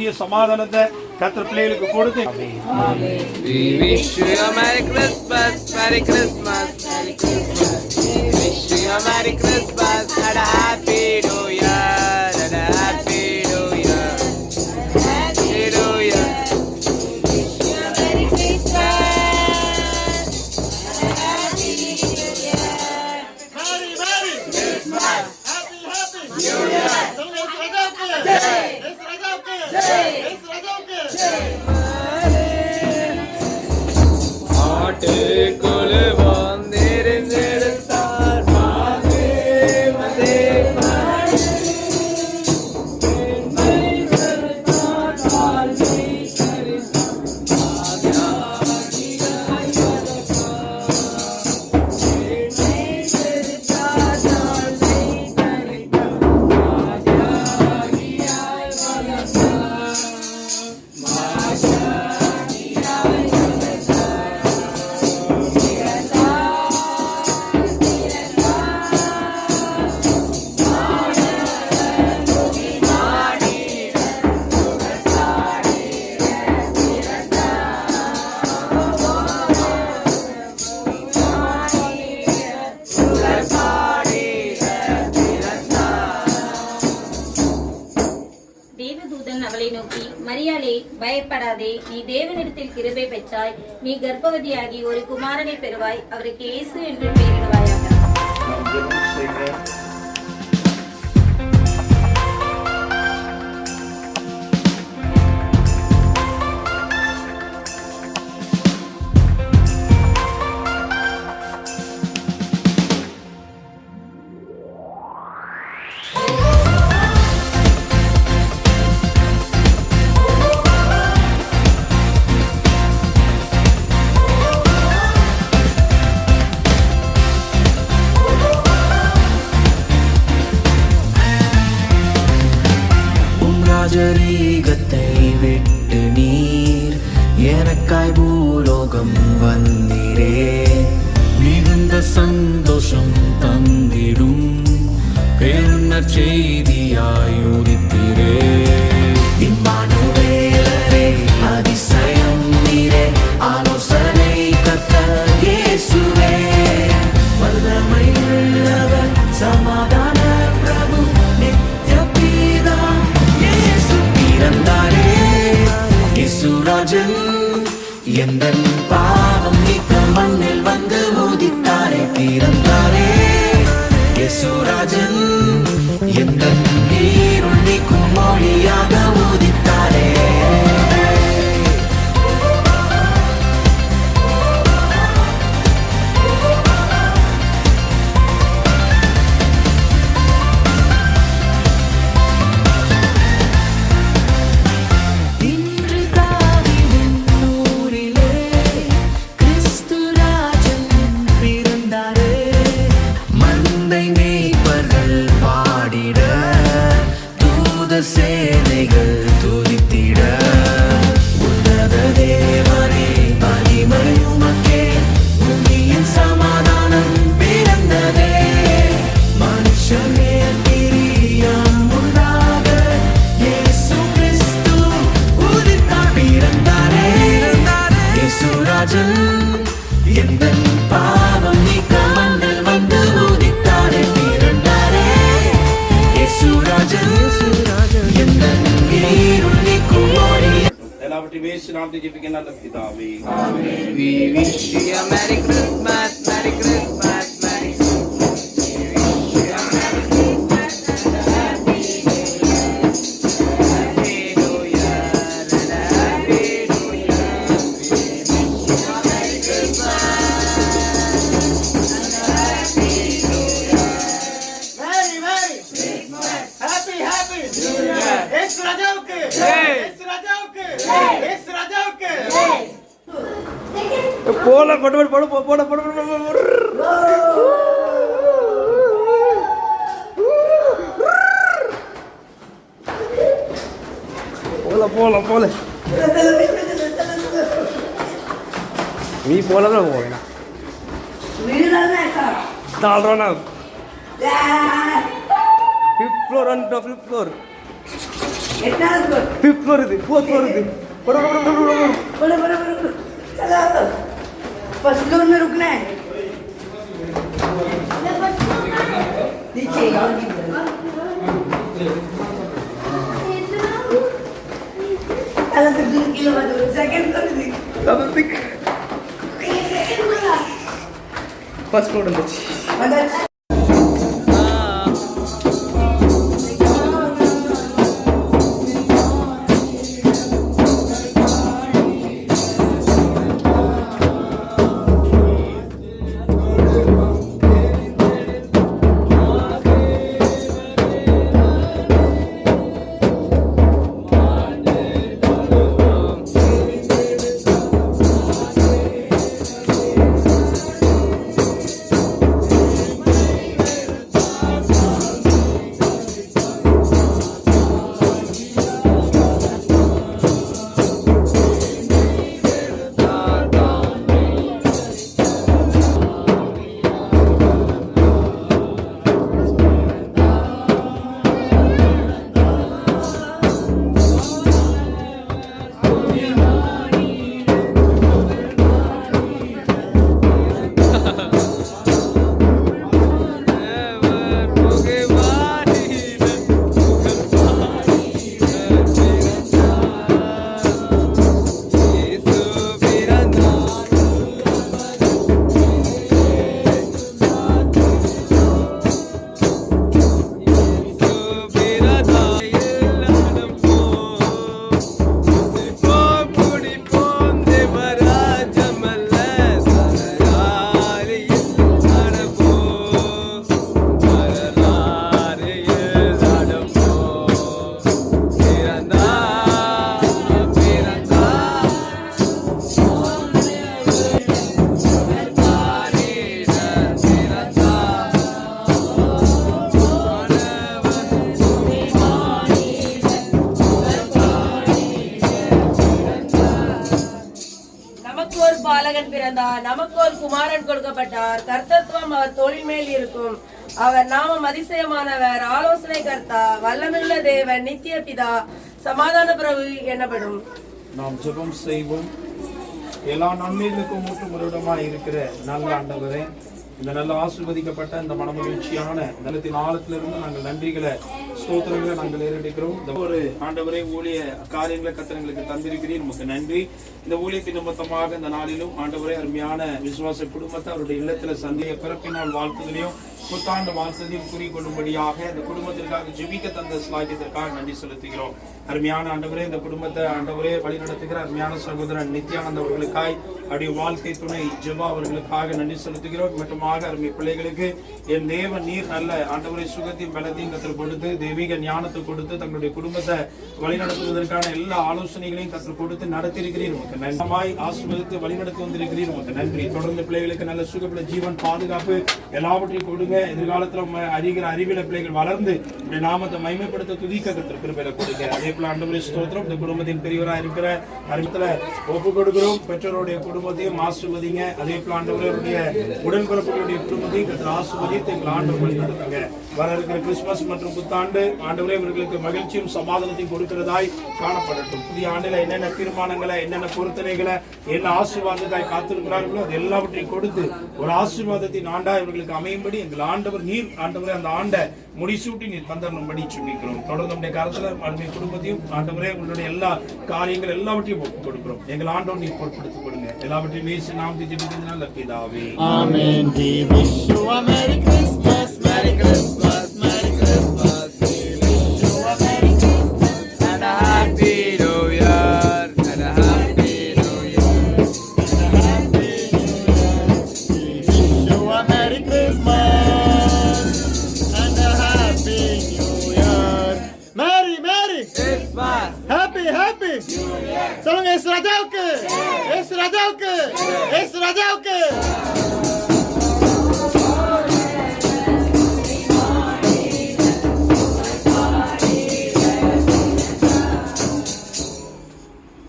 புதிய சமாதானத்தை கர்த்தர் பிள்ளைகளுக்கு கொடுத்து We wish you a Merry Christmas, Merry Christmas, Merry Christmas. We wish you a Merry Christmas and a Happy New Year, and a Happy New Year, Happy New Year. Merry Christmas. Happy New Year. ஆட்டுக்குள் வந்திருந்தெடுத்தார் மாதேவதே தேவதூதன் அவளை நோக்கி, மரியாளே, பயப்படாதே, நீ தேவனிடத்தில் கிருபை பெற்றாய், நீ கர்ப்பவதியாகி ஒரு குமாரனை பெறுவாய், அவருக்கு இயேசு என்று பெயரிடுவாயாக. ராஜரீகத்தை விட்டு நீர் எனக்காய் பூலோகம் வந்தீரே, மிகுந்த சந்தோஷம் தந்திடும் பெருந செய்தியாய் உதித்தீரே. இம்மானுவேலரே, அதிசயம் நீரே, ஆலோசனை கர்த்தர் இயேசுவே, வல்லமை உள்ளவர், சமாதான பிரபு, நித்ய பிதா இயேசு பிறந்தாரே. இயேசுராஜன் எந்தன் பாவம் நீக்க மண்ணில் வந்து உதித்தாரே, பிறந்தாரே. இயேசுராஜன் எந்தன் நீருள் நீக்கும் மொழியாக உதித்தாரே. சேனைகள் துதித்திட, உன்னத தேவனே, மகிமை உமக்கே, பூமியின் சமாதானம் பிறந்ததே. மனுஷனே பிரியம் உண்டாக இயேசு கிறிஸ்து உதித்தார், பிறந்தாரே. இயேசுராஜன் எந்தன் பாவம் நீக்க மண்ணில் வந்து உதித்தாரே, பிறந்தாரே. இயேசுராஜன் எல்லாவற்றையும் இயேசு நாமத்தில் ஜெபிக்க நல்ல பிதாவே. We wish you a Merry Christmas, Merry Christmas, Merry Christmas. We wish you a Merry Christmas and a Happy New Year, and a Happy New Year. We wish you a Merry Christmas and a Happy New Year. Merry Christmas. Happy New Year. இயேசு ராஜாவுக்கு, இயேசு ராஜாவுக்கு, இயேசு ராஜாவுக்கு. போல போடு போடு போடு போடு போடு போடு. போல போல போல நீ போலதான் போவேனா தாழ்றானா fifth floor on the fifth floor. எட்டாவது ஃபிஃப்த் வருது, ஃபோர்த் வருது. चलो फर्स्ट फ्लोर में रुकना है नीचे और अलग से 2 किलो बाद सेकंड कर दी डबल पिक फर्स्ट फ्लोर வந்துச்சு. பாலகன் பிறந்தார், நமக்கு ஒரு குமாரன் கொடுக்கப்பட்டார். கர்த்தத்துவம் அவர் தோளின் மேல் இருக்கும். அவர் நாமம் அதிசயமானவர், ஆலோசனை கர்த்தா, வல்லமையுள்ள தேவன், நித்திய பிதா, சமாதான பிரபு எனப்படும். நாம் ஜெபம் செய்வோம். எல்லா நன்மைகளுக்கும் ஊற்றுமுறையுடமாய் இருக்கிற நல்ல ஆண்டவரே, இந்த நல்ல ஆசீர்வதிக்கப்பட்ட இந்த மனமகிழ்ச்சியான நிலத்தின் ஆழத்திலிருந்து நாங்கள் நன்றிகளை ஸ்தோத்திரங்களை நாங்கள் ஏறெடுக்கிறோம். இந்த ஒரு ஆண்டவரே ஊழிய காரியங்களை கத்திரங்களுக்கு தந்திருக்கிறீர், நமக்கு நன்றி. இந்த ஊழியத்தின் நிமித்தமாக இந்த நாளிலும் ஆண்டவரே அருமையான விசுவாச குடும்பத்தை அவருடைய இல்லத்துல சந்திய பிறப்பினால் வாழ்த்துதலையும் புத்தாண்டு வாழ்த்தையும் குறிக்கொள்ளும்படியாக இந்த குடும்பத்திற்காக ஜெபிக்க தந்த ஸ்லாக்கியத்திற்காக நன்றி செலுத்துகிறோம். அருமையான ஆண்டவரே, இந்த குடும்பத்தை ஆண்டவரே வழி நடத்துகிற அருமையான சகோதரன் நித்யானந்த் அவர்களுக்காய், அவருடைய வாழ்க்கை துணை ஜெபா அவர்களுக்காக நன்றி செலுத்துகிறோம். மட்டுமாக அருமை பிள்ளைகளுக்கு என் தேவன் நீர் நல்ல ஆண்டவரை சுகத்தையும் பலத்தையும் கற்றுக் கொடுத்து தெய்வீக ஞானத்தை கொடுத்து தங்களுடைய குடும்பத்தை வழிநடத்துவதற்கான எல்லா ஆலோசனைகளையும் கற்றுக் கொடுத்து நடத்தியிருக்கிறீர், உமக்கு நன்றாய் ஆசீர்வதித்து வழிநடத்தி வந்திருக்கிறீர், உமக்கு நன்றி. தொடர்ந்து பிள்ளைகளுக்கு நல்ல சுகப்பட ஜீவன் பாதுகாப்பு எல்லாவற்றையும் கொடுங்க. எதிர்காலத்தில் அறிகிற அறிவியல பிள்ளைகள் வளர்ந்து இந்த நாமத்தை மகிமைப்படுத்த துதிக்க கத்திருக்கிற கொடுங்க. அதே போல ஆண்டவரே ஸ்தோத்திரம். இந்த குடும்பத்தின் பெரியவராக இருக்கிற அறிவித்துல ஒப்பு கொடுக்கிறோம். பெற்றோருடைய குடும்பத்தையும் ஆசீர்வதிங்க. அதே போல ஆண்டவருடைய உடன்பிறப்புகளுடைய குடும்பத்தையும் கத்திர ஆசீர்வதித்து எங்கள் ஆண்டவர் வழி நடத்துங்க. வர இருக்கிற கிறிஸ்துமஸ் மற்றும் புத்தாண்டு ஆண்டவரே இவர்களுக்கு மகிழ்ச்சியும் சமாதானத்தையும் கொடுக்கிறதாய் காணப்படட்டும். புதிய ஆண்டுல என்னென்ன தீர்மானங்களை, என்னென்ன பொருத்தனைகளை, என்ன ஆசீர்வாதத்தாய் காத்திருக்கிறார்களோ அது எல்லாவற்றையும் கொடுத்து ஒரு ஆசீர்வாதத்தின் ஆண்டா இவர்களுக்கு அமையும்படி எங்கள் ஆண்டவர் நீர் ஆண்டவரே அந்த ஆண்டை முடிசூட்டி நீர் தந்தரும்படி சொல்லிக்கிறோம். தொடர்ந்து நம்முடைய கருத்துல அருமை குடும்பத்தையும் ஆண்டவரே உங்களுடைய எல்லா காரியங்கள் எல்லாவற்றையும் ஒப்புக் கொடுக்கிறோம். எங்கள் ஆண்டவர் நீர் பொறுப்படுத்திக் கொடுங்க. எல்லாவற்றையும் இயேசு நாமத்தில் ஜெபிக்கிறதுனால பிதாவே, Amen. We wish you a Merry Christmas, Merry Christmas, Merry Christmas. We wish you a Merry Christmas and a Happy New Year, and a Happy New Year, and a Happy New Year. We wish you a Merry Christmas and a Happy New Year. Merry, Merry Christmas, Happy, Happy New Year. சொல்லுங்க, இயேசு ராஜாவுக்கு, இயேசு ராஜாவுக்கு, இயேசு ராஜாவுக்கு.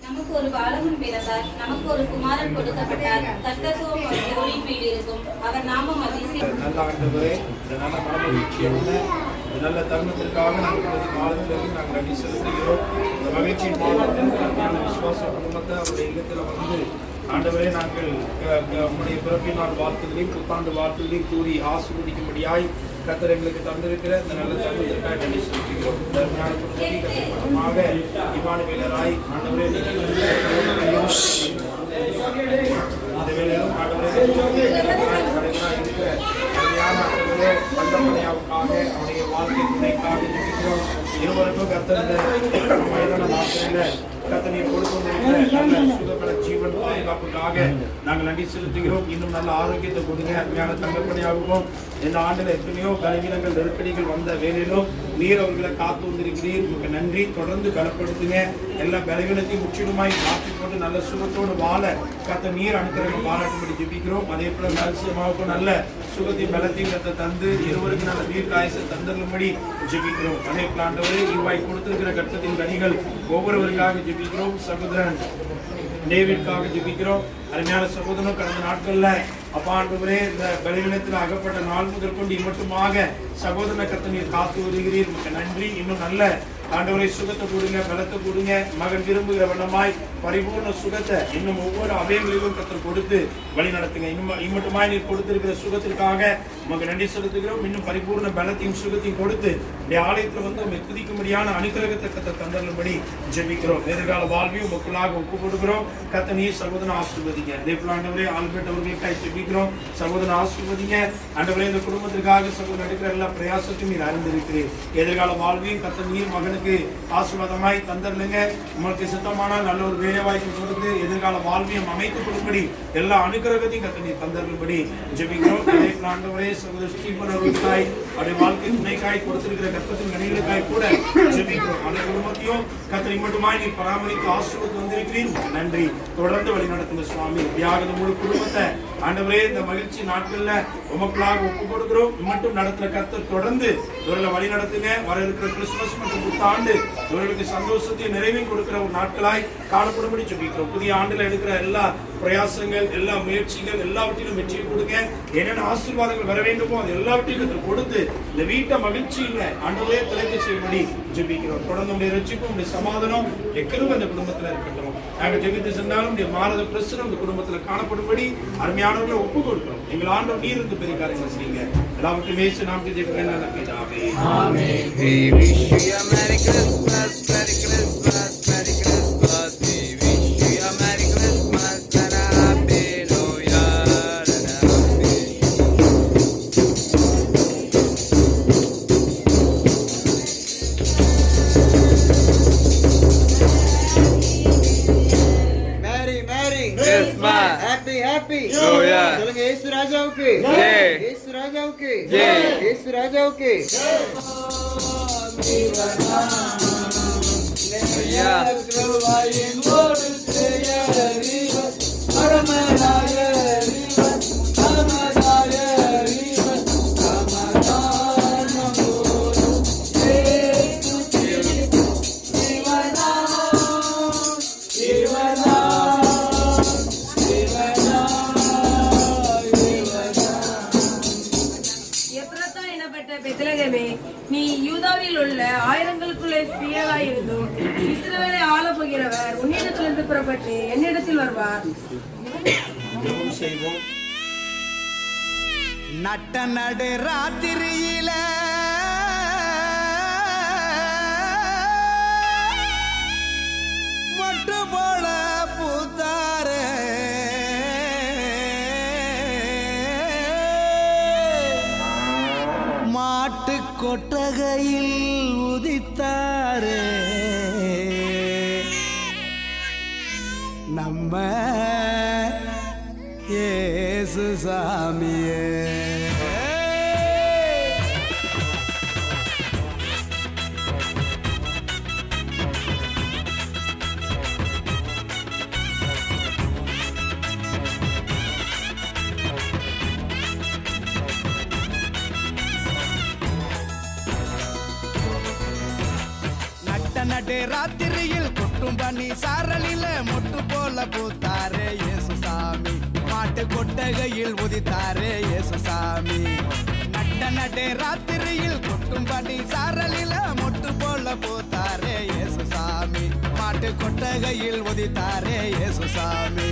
நமக்கு ஒரு பாலகன் பிறந்தார், நமக்கு ஒரு குமாரன் கொடுக்கப்பட்டார். கர்த்தத்துவம் அவர் தோளின் மேல் இருக்கும். அவர் நாமம் அதிசயம். நல்ல ஆண்டவரே, இந்த நல்ல மனமகிழ்ச்சியான இந்த நல்ல தருணத்திற்காக நாங்கள் காலத்திலிருந்து நாங்கள் நன்றி செலுத்துகிறோம். இந்த மகிழ்ச்சியின் மாதத்தில் விசுவாச குடும்பத்தை அவருடைய இல்லத்தில் வந்து ஆண்டவரே நாங்கள் நம்முடைய பிறப்பின் நாள் வாழ்த்துகளையும் புத்தாண்டு வாழ்த்துகளையும் கூறி ஆசீர்வதிக்கும்படியாய் கர்த்தர் எங்களுக்கு தந்திருக்கிற இந்த நல்ல தருணத்திற்காக நன்றி செலுத்துகிறோம். இமானுவேலராய் ஆண்டவரே இந்த வேளையிலும் அவருடைய வாழ்க்கை துணைக்காக இருவருக்கும் கர்த்தர் வயதான நாட்களில் கர்த்தர் நீர் கொடுத்து வந்திருக்கிற நல்ல சுகபல ஜீவன் பாதுகாப்புக்காக நாங்கள் நன்றி செலுத்துகிறோம். இன்னும் நல்ல ஆரோக்கியத்தை கொடுங்க. அருமையான தங்கப்படியாகவும் இந்த ஆண்டில் எத்தனையோ பலவீனங்கள் நெருக்கடிகள் வந்த வேலையிலும் நீர் அவர்களை காத்து வந்திருக்கிறீர். உங்களுக்கு நன்றி. தொடர்ந்து பலப்படுத்துங்க. எல்லா பலவீனத்தையும் முற்றிலுமாய் காத்து போட்டு நல்ல சுகத்தோடு வாழ கர்த்தர் நீர் அனுக்கிரகம் பாராட்டும்படி ஜெபிக்கிறோம். அதே போல ரகசியமாகவும் நல்ல சுகத்தையும் பலத்தையும் கர்த்தர் தந்து இருவருக்கு நல்ல தீர்க்காயசை தந்தரும்படி ஜெபிக்கிறோம். அதே போல ஆண்டவரே இவ்வாய் கொடுத்திருக்கிற கர்த்தத்தின் கனிகள் ஒவ்வொருவருக்காக ஜெபிக்கிறோம். சகோதரன் டேவிட்காக ஜெபிக்கிறோம். அருமையான சகோதரனும் கடந்த நாட்கள்ல அப்பா ஆண்டவரே இந்த பலவீனத்தில் அகப்பட்ட நாள் முதல் கொண்டு மட்டுமாக சகோதரனை கர்த்தர் நீர் காத்து வருகிறீர். உங்களுக்கு நன்றி. இன்னும் நல்ல ஆண்டவரை சுகத்தை கொடுங்க, பலத்தை கொடுங்க. மகன் விரும்புகிற வண்ணமாய் பரிபூர்ண சுகத்தை இன்னும் ஒவ்வொரு அவயங்களிலும் கர்த்தர் கொடுத்து வழி நடத்துங்க. இம்மட்டுமாய் நீர் கொடுத்திருக்கிற சுகத்திற்காக உங்களுக்கு நன்றி செலுத்துகிறோம். இன்னும் பரிபூர்ண பலத்தையும் சுகத்தையும் கொடுத்து இந்த ஆலயத்தில் வந்து உங்களை துதிக்கும்படியான அனுகிரகத்தை கர்த்தர் தந்தரும்படி ஜெபிக்கிறோம். எதிர்கால வாழ்வையும் மக்களாக ஒப்பு கொடுக்கிறோம். கர்த்தர் நீர் சகோதரன் ஆசீர்வதிங்க. அதே போல ஆண்டவரே ஆல்பர்ட் அவர்களுக்காக ஜெபிக்கிறோம். சகோதரன் ஆசீர்வதிங்க. ஆண்டவரே இந்த குடும்பத்திற்காக சகோதரன் எடுக்கிற எல்லா பிரயாசத்தையும் நீர் அறிந்திருக்கிறீர். எதிர்கால வாழ்வையும் கர்த்தர் நீர் மகனுக்கு ஆசீர்வாதமாய் தந்தருங்க. உங்களுக்கு சித்தமானால் நல்ல ஒரு வேலை வாய்ப்பு கொடுத்து எதிர்கால வாழ்வையும் அமைத்துக் கொடுப்படி எல்லா அனுகிரகத்தையும் கர்த்தர் நீர் தந்தரும்படி ஜெபிக்கிறோம். அதே போல ஆண்டவரே சகோதரர் ஸ்டீபன் அவர்களுக்காய் அவருடைய வாழ்க்கை துணைக்காய் கொடுத்திருக்கிற கர்த்தத்தின் கனிகளுக்காய் கூட ஜெபிக்கிறோம். அந்த குடும்பத்தையும் கர்த்தர் மட்டுமாய் நீர் பராமரித்து ஆசீர்வாதம் வந்திருக்கிறீர். நன்றி. தொடர்ந்து வழி நடத்துங்க சுவாமி. தியாகத முழு குடும்பத்தை ஆண்டவரே இந்த மகிழ்ச்சி நாட்கள்ல உமக்களாக ஒப்பு கொடுக்கிறோம். மட்டும் நடத்துற கர்த்தர் தொடர்ந்து இவர்களை வழி நடத்துங்க. வர இருக்கிற கிறிஸ்துமஸ் மற்றும் புத்தாண்டு இவர்களுக்கு சந்தோஷத்தையும் நிறைவையும் கொடுக்கிற ஒரு நாட்களாய் காணப்படும்படி ஜெபிக்கிறோம். புதிய ஆண்டுல எடுக்கிற எல்லா பிரயாசங்கள் எல்லா முயற்சிகள் எல்லாவற்றிலும் வெற்றியை கொடுங்க. என்னென்ன ஆசீர்வாதங்கள் வர வேண்டுமோ அது எல்லாவற்றையும் கொடுத்து இந்த வீட்டை மகிழ்ச்சியில ஆண்டவரே திளைக்க செய்யும்படி ஜெபிக்கிறோம். தொடர்ந்து உடைய ரட்சிப்பும் உடைய சமாதானம் எக்கரும் இந்த குடும்பத்துல இருக்கட்டும். நாங்கள் ஜெபித்து சென்றாலும் உடைய மாறுத பிரச்சனை இந்த குடும்பத்துல காணப்படும்படி அருமையானவர்களை ஒப்பு கொடுக்கிறோம். எங்கள் ஆண்டவர் நீர் இருந்து பெரிய காரியங்கள் செய்யுங்க. எல்லாவற்றையும் இயேசு நாமத்தில் ஜெபிக்கிறேன் நல்ல பிதாவே. ஆமென். We wish you a Merry Christmas, Merry Christmas, Merry Christmas. We wish you a Merry Christmas and a Happy New Year and a Happy Merry Christmas. Happy New Year. சொல்லுங்க. இயேசு ராஜாவுக்கு ஜெய். இயேசு ராஜாவுக்கு ஜெய். இயேசு ராஜாவுக்கு ஐயா. எப்ராத்தா எனப்பட்ட பெத்லகேமே, நீ யூதாவில் உள்ள ஆயிரங்களுக்குள்ளே ஸ்திரீயாய் இருந்தும் இஸ்ரவேலை ஆளப் போகிறவர் உன்னிடத்திலிருந்து புறப்பட்டு என்னிடத்தில் வருவார். செய்வோம். நட்ட நடு ராத்திரியில மொட்டு போல பூத்தாரே மாட்டு கொட்டகையில் உதித்தாரே நம்ம இயேசு சாமியே. நடு ராத்திரியில் கொட்டும் பனி சாரலில மொட்டு போல பூத்தாரே இயேசு சாமி. மாட்டு கொட்டகையில் உதித்தாரே இயேசு சாமி. நட்ட நட்டே ராத்திரியில் கொட்டும்படி சாரலில மொட்டு போல போத்தாரே இயேசுசாமி மாட்டு கொட்டகையில் உதித்தாரே இயேசுசாமி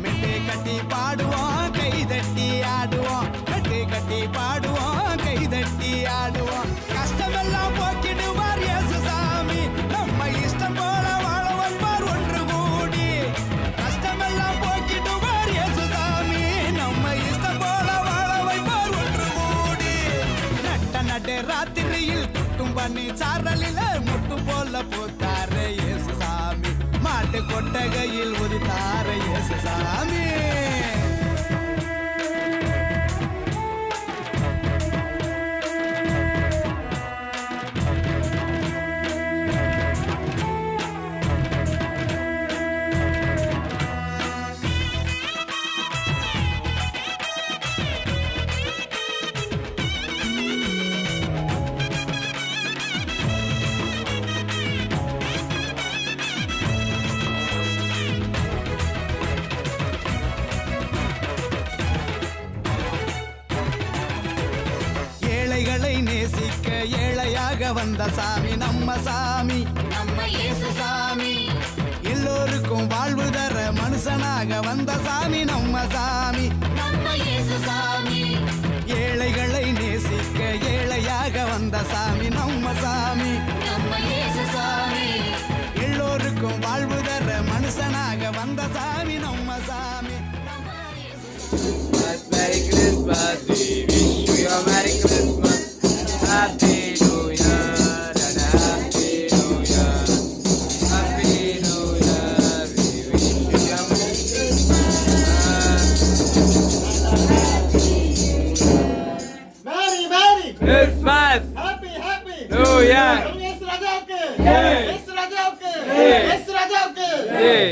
மெட்டு கட்டி பாடுவோம் கை தட்டி ஆடுவோம் மெட்டு கட்டி பாடுவோம் கை தட்டி ஆடுவோம் கஷ்டமெல்லாம் போக்கிடுவார் இயேசுசாமி நம்ம இஷ்டம் போல வாழ வைப்பார் ஒன்று கூடி கஷ்டமெல்லாம் போக்கிடுவார் இயேசுசாமி நம்ம இஷ்டம் போல வாழ வைப்பார் ஒன்று கூடி நட்டே ராத்திரியில் குட்டும் பண்ணி சாரலில முட்டு போல போத்தாரே இயேசுசாமி மாட்டு கொட்டகையில் உதித்தாரே இயேசுசாமி ஏழைகளை நேசிக்க ஏழையாக வந்த சாமி நம்ம சாமி நம்ம இயேசுசாமி எல்லோருக்கும் வாழ்வு தர மனுஷனாக வந்த சாமி நம்ம சாமி நம்ம இயேசுசாமி ஏழைகளை நேசிக்க ஏழையாக வந்த சாமி நம்ம சாமி நம்ம இயேசுசாமி எல்லோருக்கும் வாழ்வு தர மனுஷனாக வந்த சாமி நம்ம சாமி Merry Christmas, we wish you a Merry Christmas, Happy New Year and a Happy New Year, Happy New Year, we wish you a Merry Christmas. Merry Christmas, Happy New Year, Yes Rajavke Hey. Yes Rajavke Hey. Yes Rajavke hey.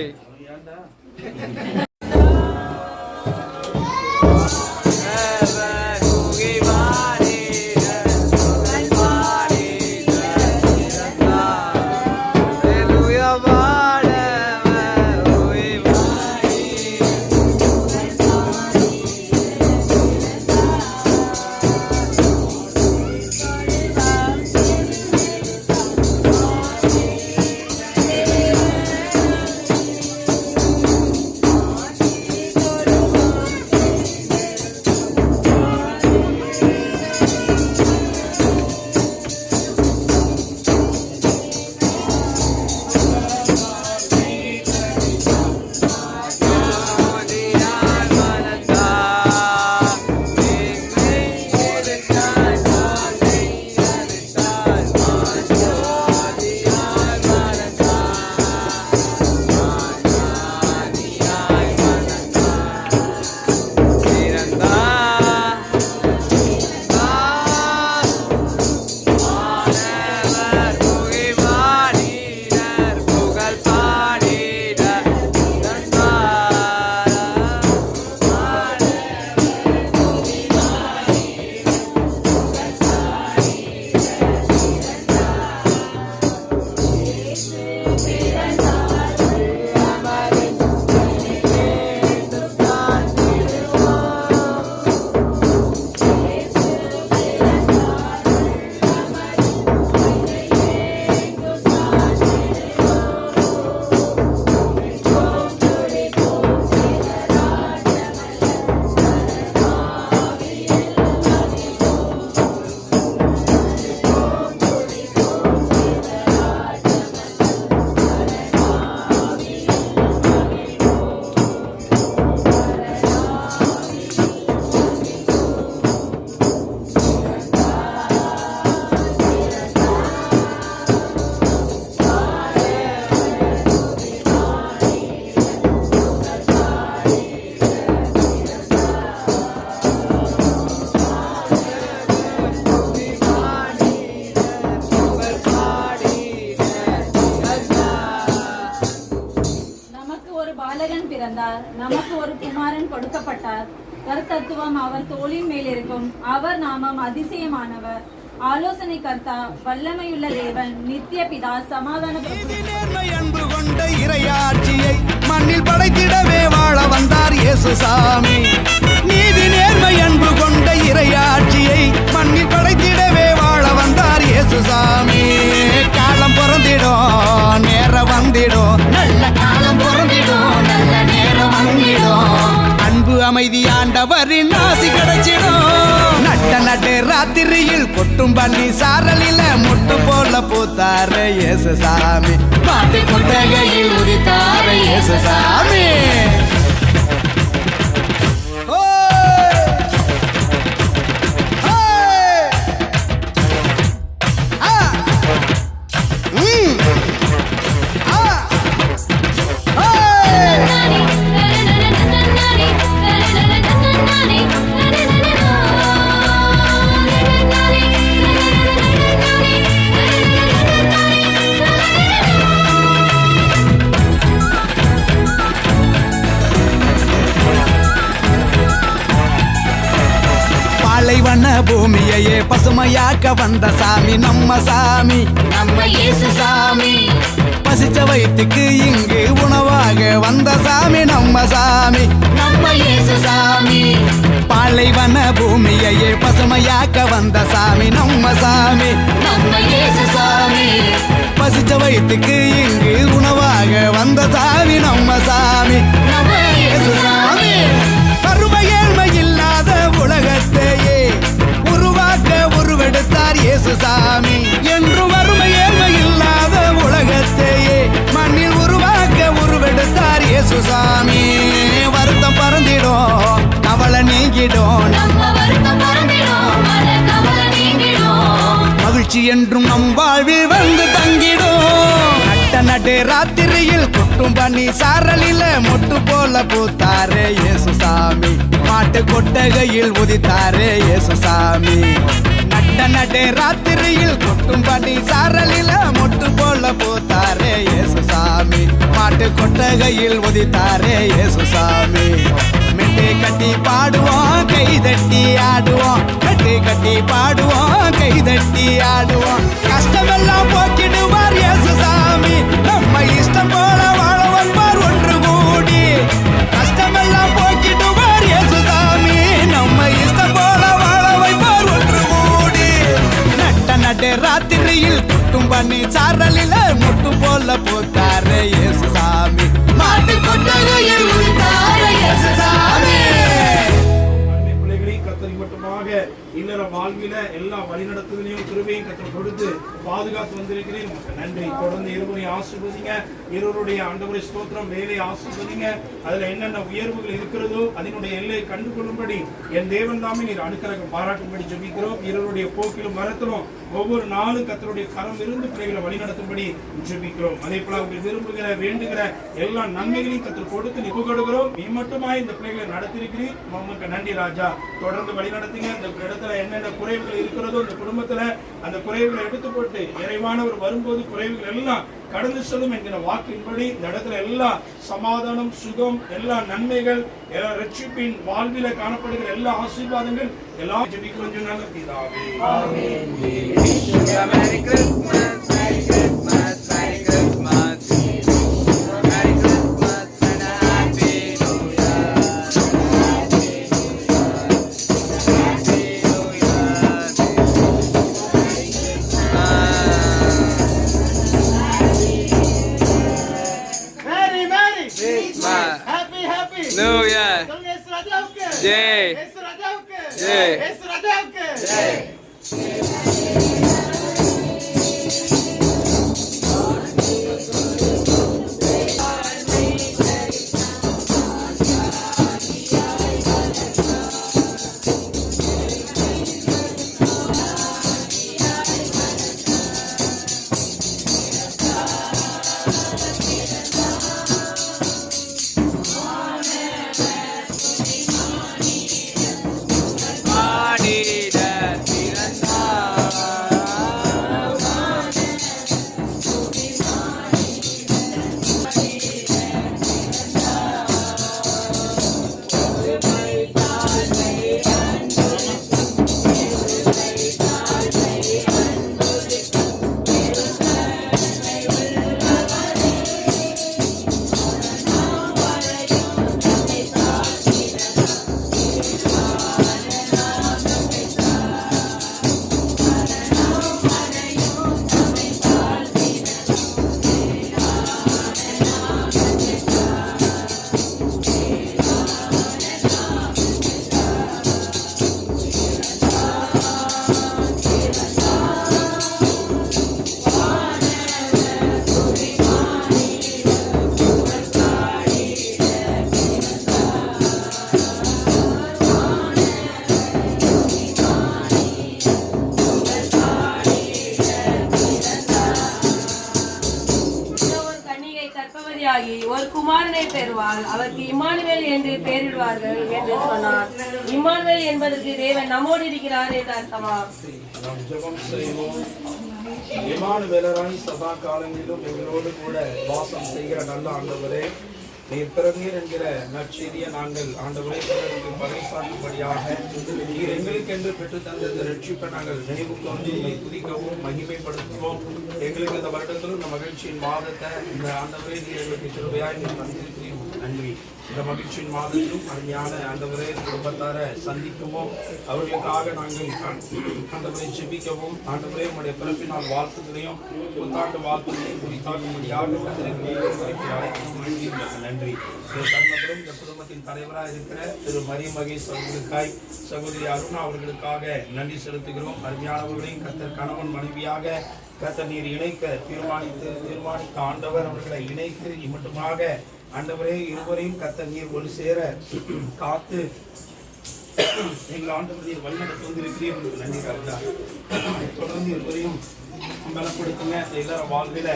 பிறந்தார், நமக்கு ஒரு குமாரன் கொடுக்கப்பட்டார். கர்த்தத்துவம் அவர் தோளின் மேல் இருக்கும். அவர் நாமம் அதிசயமானவர், ஆலோசனை கர்த்தா, வல்லமையுள்ள தேவன், நித்திய பிதா, சமாதான பிரபு. அன்பு கொண்ட இறையாட்சியை மண்ணில் படைத்திடவே வாழ வந்தார் இயேசுசாமி. நீதி நேர்மை அன்பு கொண்ட இறையாட்சியை மண்ணில் அமைதி ஆண்டவரின் ஆசி கிடைச்சிடும். நட்ட நட்டு ராத்திரியில் கொட்டும் பண்ணி சாரலில முட்டு போல பூத்தாரு இயேசுசாமி. மாட்டு கொட்டகையில் உதித்தாரு இயேசுசாமி. பாலைவன பூமியையே பசுமையாக்க வந்த சாமி நம்ம சாமி, நம்ம இயேசுசாமி. பசிச்ச வயிற்றுக்கு இங்கு உணவாக வந்த சாமி நம்ம சாமி, நம்ம இயேசுசாமி. பாலைவன பூமியையே பசுமையாக்க வந்த சாமி நம்ம சாமி, நம்ம இயேசுசாமி. பசிச்ச வயிற்றுக்கு இங்கு உணவாக வந்த சாமி நம்ம சாமி, நம்ம இயேசுசாமி. வறுமை ஏழ்மை இல்லாத உலகத்தையே உருவாக்க உருவெடுத்தார் இயேசுசாமி. என்று வறுமை ஏழ்மை இல்லாத உலகத்தையே மண்ணில் உருவாக்க உருவெடுத்தார் இயேசுசாமி. வருத்தம் பறந்திடும் கவலை நீங்கிடும், மகிழ்ச்சி என்றும் நம் வாழ்வில் வந்து தங்கிடும். நட்ட நடு ராத்திரியில் கொட்டும் பண்ணி சாரலில முட்டு போல பூத்தாரே இயேசுசாமி. மாட்டு கொட்டகையில் உதித்தாரே இயேசுசாமி. நட்ட நடு ராத்திரியில் கொட்டும் பண்ணி சாரலில முட்டு போல பூத்தாரே இயேசுசாமி. மாட்டு கொட்டகையில் உதித்தாரே இயேசுசாமி. மெட்டு கட்டி பாடுவோம் கை தட்டி ஆடுவோம், மெட்டு கட்டி பாடுவோம் கை தட்டி ஆடுவோம். கஷ்டமெல்லாம் போக்கிடுவார் இயேசுசாமி. நம்ம இஷ்டம் போல வாழ வந்தார் ஒன்று கூடி. கஷ்டமெல்லாம் போக்கிடுவார் இயேசுசாமி. நம்ம இஷ்டம் போல வாழ வைப்பார் ஒன்று கூடி. நட்ட நடு ராத்திரியில் குட்டும் பண்ணி சாரலில முட்டு போல பூத்தாரு இயேசுசாமி. மாட்டு கொட்டகையில் உதித்தாரு இயேசுசாமி. இல்லற வாழ்வில எல்லா வழிநடத்துதலையும் கிருபையும் கற்றுக் கொடுத்து பாதுகாத்து வந்திருக்கிறேன். உங்களுக்கு நன்றி. தொடர்ந்து இருவரையும் ஆசீர்வதிங்க. இருவருடைய ஆண்டவரை ஸ்தோத்திரம் வேலையை ஆசீர்வதிங்க. அதுல என்னென்ன உயர்வுகள் இருக்கிறதோ அதனுடைய எல்லையை கண்டு கொள்ளும்படி என் தேவன் தாமே நீர் அனுக்கிரகம் பாராட்டும்படி ஜெபிக்கிறோம். இருவருடைய போக்கிலும் மரத்திலும் ஒவ்வொரு நாளும் கர்த்தருடைய கரம் இருந்து பிள்ளைகளை வழிநடத்தும்படி ஜெபிக்கிறோம். அதே போல அவங்க விரும்புகிற வேண்டுகிற எல்லா நன்மைகளையும் கற்றுக் கொடுத்து நிப்பு கொடுக்கிறோம். நீ மட்டுமாய் இந்த பிள்ளைகளை நடத்திருக்கிறீர். உங்களுக்கு நன்றி ராஜா. தொடர்ந்து வழிநடத்துங்க. இந்த இடத்துல என்னென்ன குறைவுகள் இருக்கிறதோ இந்த குடும்பத்துல அந்த குறைவுகளை எடுத்து போட்டு நிறைவானவர் வரும்போது குறைவுகள் எல்லாம் கடந்து செல்லும் என்கிற வாக்கின்படி இந்த இடத்துல எல்லா சமாதானம் சுகம் எல்லா நன்மைகள் ரட்சிப்பின் வாழ்வில காணப்படுகிற எல்லா ஆசீர்வாதங்கள் எல்லாம் ஜெபிக்கிறோம் நல்ல பிதாவே. Merry Christmas, Merry Christmas, Merry Christmas. Merry Christmas and a Happy New Year. Happy New Year. Merry Merry Christmas. Happy Happy New Year. Yes Raja Jai. Yes Raja Jai. Yes Raja Jai. ஆடிட பிறந்தார் கொள்வார்கள் என்று சொன்னார். Emmanuel என்பதற்கு தேவன் நம்மோடு இருக்கிறார் என்று அர்த்தமா? நாம் ஜெபம் செய்வோம். இம்மானுவேலராய் சதா காலங்களிலும் எங்களோடு கூட வாசம் செய்கிற நல்ல ஆண்டவரே, நீர் பிறந்தீர் என்கிற நற்செய்தியை நாங்கள் ஆண்டவரே பிறருக்கு பறைசாற்றும்படியாக நீர் எங்களுக்கென்று பெற்று தந்த இந்த ரட்சிப்பை நாங்கள் நினைவு கொண்டு உண்மை துதிக்கவும் மகிமைப்படுத்துவோம். எங்களுக்கு இந்த வருடத்திலும் இந்த மகிழ்ச்சியின் மாதத்தை இந்த ஆண்டவரே நீர் எங்களுக்கு கிருபையாய் நீர் தந்திருக்கிறீர். நன்றி. இந்த மகிழ்ச்சியின் மாதத்திலும் அருமையான ஆண்டவரே குடும்பத்தாரை சந்திக்கவும் அவர்களுக்காக நாங்கள் ஆண்டவரை ஜெபிக்கவும் ஆண்டவரே உங்களுடைய பிறப்பினால் வாழ்த்துகளையும் புத்தாண்டு வாழ்த்துகளையும் குறித்தாக்கும்படியாக நன்றி. தர்மபுரம் இந்த குடும்பத்தின் தலைவராக இருக்கிற திரு மரியம் மகேஷ் அவர்களுக்காய் சகோதரி அருணா அவர்களுக்காக நன்றி செலுத்துகிறோம். அருமையானவர்களையும் கர்த்தர் கணவன் மனைவியாக கர்த்தர் நீர் இணைக்க தீர்மானித்த ஆண்டவர் அவர்களை இணைத்து மட்டுமாக ஆண்டவரே இருவரையும் கர்த்தர் நீர் ஒரு சேர காத்து எங்கள் ஆண்டவர் நீர் வழிநடத்தி வந்திருக்கிறீர்கள். நன்றி ராஜா. தொடர்ந்து இருவரையும் பலப்படுத்துங்க. எல்லாரும் வாழ்வில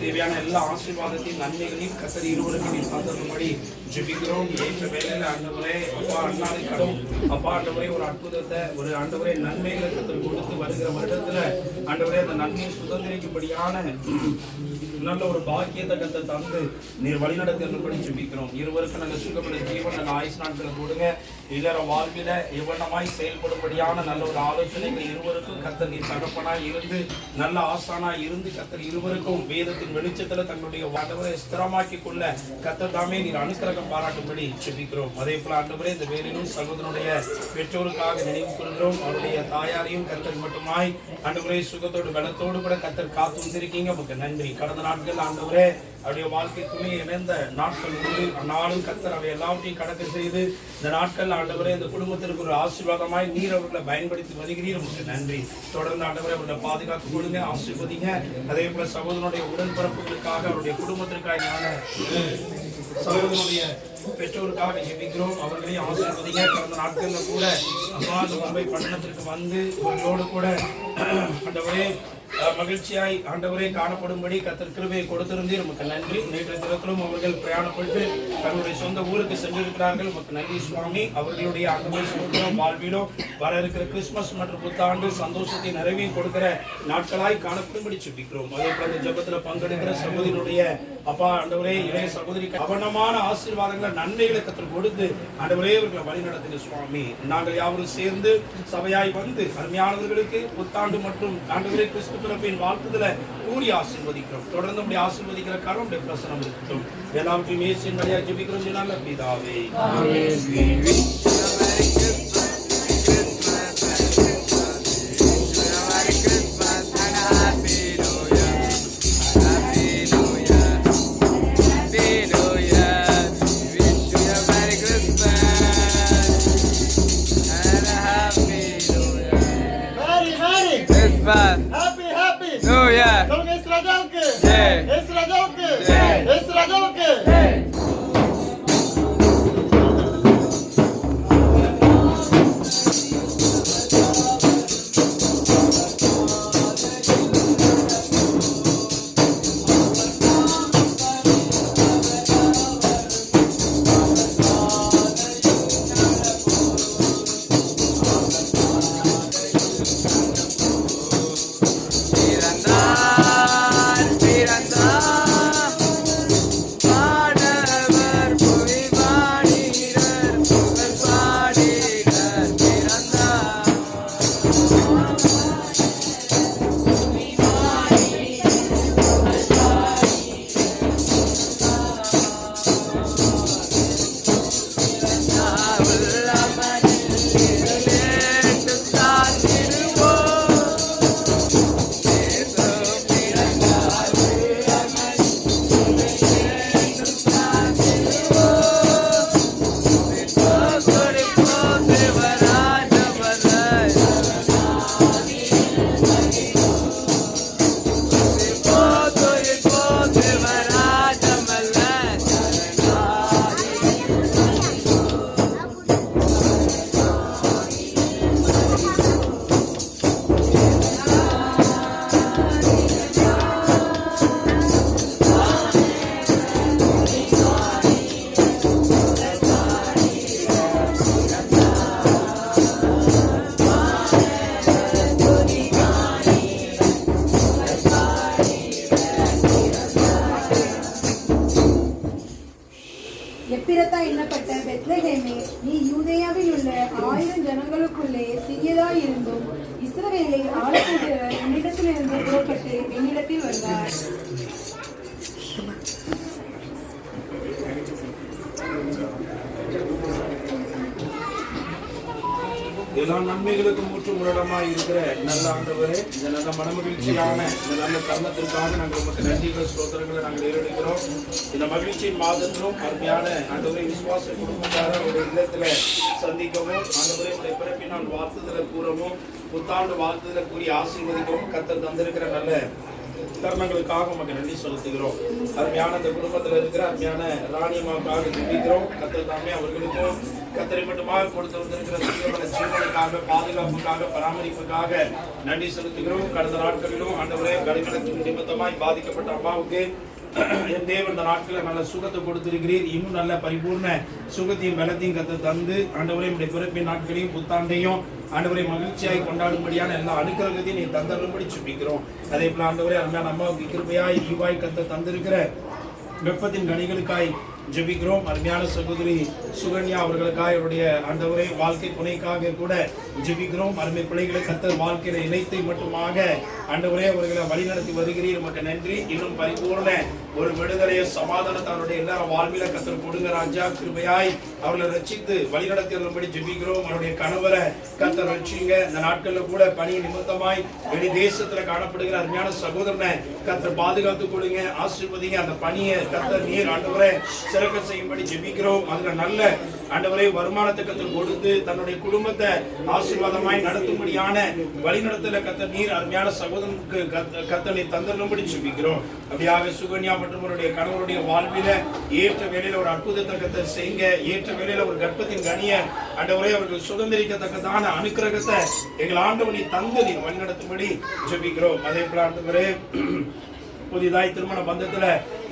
தேவையான எல்லா ஆசீர்வாதத்தையும் நன்மைகளையும் கர்த்தர் இருவருக்கு நீர் தந்தபடி ஜெபிக்கிறோம். ஏற்ற வேலையில ஆண்டவரே அப்பா அண்ணாவை கடும் அப்பா ஆண்டவரே ஒரு அற்புதத்தை ஒரு ஆண்டவரே நன்மைகளை கர்த்தர் கொடுத்து வருகிற வருடத்துல ஆண்டவரே அந்த நன்மையை சுதந்திரிக்கும்படியான நல்ல ஒரு பாக்கியத்தை கர்த்தர் தந்து நீர் வழிநடத்தி ஜெபிக்கிறோம். இருவருக்கும் நாங்கள் சுகப்பட ஜீவன் நல்ல ஆயுசு நாட்களை கொடுங்க. எல்லாரும் வாழ்வில எவ்வளமாய் செயல்படும்படியான நல்ல ஒரு ஆலோசனைகள் இருவருக்கும் கர்த்தர் நீர் தகப்பனாய் இருந்து நல்ல ஆசானாய் இருந்து கர்த்தர் இருவருக்கும் வேதத்தின் வெளிச்சத்துல தங்களுடைய ஆண்டவரை ஸ்திரமாக்கி கொள்ள கர்த்தர் தாமே நீர் அனுக்கிரகம் பாராட்டும்படி ஜெபிக்கிறோம். அதே போல ஆண்டவரே இந்த வேலையிலும் சகோதரனுடைய பெற்றோருக்காக நினைவு கொள்கிறோம். அவருடைய தாயாரையும் கர்த்தர் மட்டுமாய் ஆண்டவரே சுகத்தோடு பலத்தோடு கூட கர்த்தர் காத்து வந்திருக்கீங்க. உங்களுக்கு நன்றி. கடந்த நாட்கள் ஆண்டவரே அவருடைய வாழ்க்கை துணை இணைந்த நாட்கள் உண்டு. நாளும் கர்த்தர் அவை எல்லாவற்றையும் கடக்க செய்து இந்த நாட்கள் ஆண்டவரே இந்த குடும்பத்திற்கு ஒரு ஆசீர்வாதமாய் நீர் அவர்களை பயன்படுத்தி வருகிறீர். உங்களுக்கு நன்றி. தொடர்ந்து ஆண்டவரை அவர்களை பாதுகாத்து கொடுங்க, ஆசீர்வதிங்க. அதே போல சகோதரனுடைய உடன்பிறப்புகளுக்காக அவருடைய குடும்பத்திற்காக சகோதரனுடைய பெற்றோருக்காக ஜெபிக்கிறோம். அவர்களையும் ஆசீர்வதிங்க. கடந்த நாட்கள்ல கூட அப்பா இந்த மும்பை பட்டணத்திற்கு வந்து இவர்களோடு கூட ஆண்டவரே மகிழ்ச்சியாய் ஆண்டவரே காணப்படும்படி கர்த்தர் கிருபையை கொடுத்திருந்தீர். நமக்கு நன்றி. நேற்று தினத்திலும் அவர்கள் பிரயாணப்பட்டு தங்களுடைய சொந்த ஊருக்கு சென்றிருக்கிறார்கள். நமக்கு நன்றி சுவாமி. அவர்களுடைய ஆண்டவரை சுதந்திரம் வாழ்விலோ வர இருக்கிற கிறிஸ்துமஸ் மற்றும் புத்தாண்டு சந்தோஷத்தை நிறைவையும் கொடுக்கிற நாட்களாய் காணப்படும்படி ஜெபிக்கிறோம். அதே போல ஜெபத்துல பங்கெடுக்கிற சகோதரனுடைய அப்பா ஆண்டவரே இளைய சகோதரி அவனமான ஆசீர்வாதங்களை நன்மைகளை கற்றுக் கொடுத்து ஆண்டவரே அவர்களை வழி நடத்தின சுவாமி. நாங்கள் யாவரும் சேர்ந்து சபையாய் வந்து அருமையானவர்களுக்கு புத்தாண்டு மற்றும் ஆண்டவரே கிறிஸ்து பிறப்பின் வாழ்த்துதல கூடி ஆசீர்வதிக்கிறோம். தொடர்ந்து அப்படி ஆசீர்வதிக்கிற காரணம் பிரசனம் இருக்கட்டும். எல்லாவற்றையும் இயேசுவின் வழியா ஜெபிக்கிறோம் நல்ல பிதாவே. New Year. நீ யூதேயாவில் உள்ள 1000 ஜனங்களுக்குள்ளே சிறியதாய் இருந்தும் இஸ்ரவேலை ஆளக்கூடியவர் என்னிடத்திலிருந்து புறப்பட்டு என்னிடத்தில் வந்தார். எல்லா நன்மைகளுக்கும் முற்றுமுரடமாய் இருக்கிற நல்ல ஆண்டவரே, இந்த நல்ல மனமகிழ்ச்சியான இந்த நல்ல தருணத்திற்காக நாங்கள் உமக்கு நன்றிகள் ஸ்தோத்திரங்களை நாங்கள் ஏறெடுக்கிறோம். இந்த மகிழ்ச்சியின் மாதத்திலும் அருமையான ஆண்டவரை விசுவாச குடும்பத்தார ஒரு இல்லத்துல சந்திக்கவும், ஆண்டவரை உடைய பிறப்பினால் வாழ்த்துதலை கூறவும், புத்தாண்டு வாழ்த்துதலை கூறி ஆசீர்வதிக்கவும் கர்த்தர் தந்திருக்கிற நல்ல தருணங்களுக்காக உமக்கு நன்றி செலுத்துகிறோம். அருமையான இந்த குடும்பத்தில் இருக்கிற அருமையான ராணியம்மாவுக்காக ஜெபிக்கிறோம். கர்த்தர் தாமே அவர்களுக்கும் கர்த்தரை மட்டுமாக கொடுத்து வந்திருக்கிற ஜீவனுக்காக, பாதுகாப்புக்காக, பராமரிப்புக்காக நன்றி செலுத்துகிறோம். கடந்த நாட்களிலும் ஆண்டவரே கடிமலத்தின் நிமித்தமாய் பாதிக்கப்பட்ட அம்மாவுக்கு என் தேவன் இந்த நாட்களில் நல்ல சுகத்தை கொடுத்திருக்கிறீர். இன்னும் நல்ல பரிபூர்ண சுகத்தையும் பலத்தையும் கத்து தந்து ஆண்டவரே நம்முடைய பிறப்பின் நாட்களையும் புத்தாண்டையும் ஆண்டவரை மகிழ்ச்சியாய் கொண்டாடும்படியான எல்லா அனுக்கிரகத்தையும் நீ தந்தரும்படி சுபிக்கிறோம். அதே போல ஆண்டவரே அருமையான அம்மாவுக்கு கிருபையாய் ஈவாய் கத்த தந்திருக்கிற வெப்பத்தின் கனிகளுக்காய் ஜெபிக்கிறோம். அருமையான சகோதரி சுகன்யா அவர்களுக்காக அவருடைய ஆண்டவரே வாழ்க்கை துணைக்காக கூட ஜெபிக்கிறோம். அருமை பிள்ளைகளை கர்த்தர் வாழ்க்கையில இணைத்தை மட்டுமாக ஆண்டவரே அவர்களை வழிநடத்தி வருகிறீர், நமக்கு நன்றி. இன்னும் பரிபூர்ண ஒரு விடுதலையை சமாதானத்தை அவருடைய எல்லா வாழ்வில கர்த்தர் கொடுங்க ராஜா. கிருபையாய் அவர்களை ரட்சித்து வழிநடத்தி வரும்படி ஜெபிக்கிறோம். அவருடைய கணவரை கர்த்தர் ரட்சிங்க. இந்த நாட்கள்ல கூட பணி நிமித்தமாய் வெளி தேசத்துல காணப்படுகிற அருமையான சகோதரனை கர்த்தர் பாதுகாத்து கொடுங்க, ஆசீர்வதிங்க. அந்த பணியை கர்த்தர் நீர் ஆண்டவரே சிறக்க செய்யும்படி ஜெபிக்கிறோம். அதுல நல்ல ஆண்டவரே வருமானத்தை கர்த்தர் கொடுத்து தன்னுடைய குடும்பத்தை ஆசீர்வாதமாய் நடத்தும்படியான வழிநடத்தல கர்த்தர் நீர் அருமையான சகோதரனுக்கு கர்த்தனை தந்தரும்படி ஜெபிக்கிறோம். அப்படியாக சுகன்யா மற்றும் அவருடைய கணவருடைய வாழ்வில ஏற்ற வேளையில ஒரு அற்புதத்தை கர்த்தர் செய்யுங்க. ஏற்ற வேளையில ஒரு கர்ப்பத்தின் கனிய ஆண்டவரே அவர்கள் சுதந்திரிக்கத்தக்கதான அனுக்கிரகத்தை எங்கள் ஆண்டவனை தந்து நீர் வழிநடத்தும்படி ஜெபிக்கிறோம். அதே போல ஆண்டவரே புதிதாய் திருமண பந்தத்துல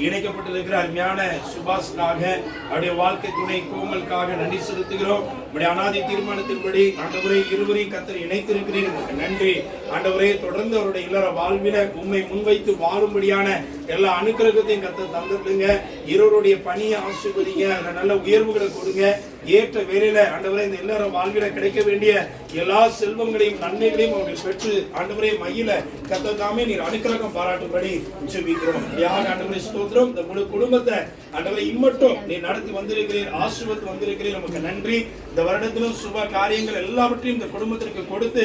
இணைக்கப்பட்டிருக்கிற அருமையான சுபாஷுக்காக அவருடைய வாழ்க்கை துணை கோமலுக்காக நன்றி செலுத்துகிறோம். நம்முடைய அநாதி தீர்மானத்தின்படி ஆண்டவரே இருவரையும் கர்த்தர் இணைத்திருக்கிறீர், நன்றி ஆண்டவரே. தொடர்ந்து அவருடைய இல்லற வாழ்வில உண்மை முன்வைத்து வாழும்படியான எல்லா அனுக்கிரகத்தையும் கர்த்தர் தந்துடுங்க. இருவருடைய பணியை ஆசீர்வதிங்க, அதுல நல்ல உயர்வுகளை கொடுங்க. ஏற்ற வேலையில ஆண்டவரே இந்த இல்லற வாழ்வில கிடைக்க வேண்டிய எல்லா செல்வங்களையும் நன்மைகளையும் அவர்கள் பெற்று ஆண்டவரே மகிழ கர்த்தர் தாமே நீர் அனுக்கிரகம் பாராட்டும்படி ஜெபிக்கிறோம். யார் ஆண்டவரே ஸ்தோத்திரம். இந்த முழு குடும்பத்தை ஆண்டவரே இம்மட்டும் நீ நடத்தி வந்திருக்கிறீர், ஆசீர்வதித்து வந்திருக்கிறீர், நமக்கு நன்றி. இந்த வருடத்திலும் சுப காரியங்கள் எல்லாவற்றையும் இந்த குடும்பத்திற்கு கொடுத்து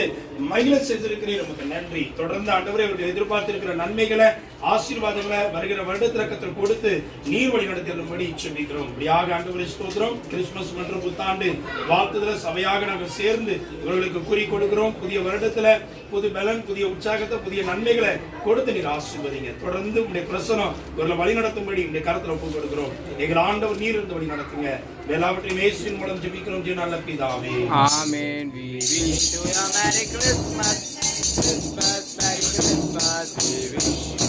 மகிழ செய்திருக்கிறீர், நமக்கு நன்றி. தொடர்ந்து ஆண்டவரே அவர்கள் எதிர்பார்த்திருக்கிற நன்மைகளை ஆசீர்வாதங்களை வருகிற வருடத்திற்கு கர்த்தர் கொடுத்து நீர் வழி நடத்தியும்படி ஜெபிக்கிறோம். இப்படியாக ஆண்டவரே ஸ்தோத்திரம். கிறிஸ்துமஸ் மற்றும் புத்தாண்டு வாழ்த்துதல சபையாக நாங்கள் சேர்ந்து இவர்களுக்கு குறி கொடுக்கிறோம். புதிய வருடத்துல புது பலன், புதிய உற்சாகத்தை, புதிய நன்மைகளை கொடுத்து நீர் ஆசீர்வதிங்க. தொடர்ந்து உங்களுடைய பிரசனம் இவர்களை வழி நடத்தும்படி உங்களுடைய கரத்தில் ஒப்புக் கொடுக்கிறோம். எங்கள் ஆண்டவர் நீர் இருந்து வழி நடத்துங்க. எல்லாவற்றையும் இயேசுவின் மூலம் ஜெபிக்கிறோம் நல்ல பிதாவே. ஆமென். We wish you a Merry Christmas. Christmas, Merry Christmas. We wish you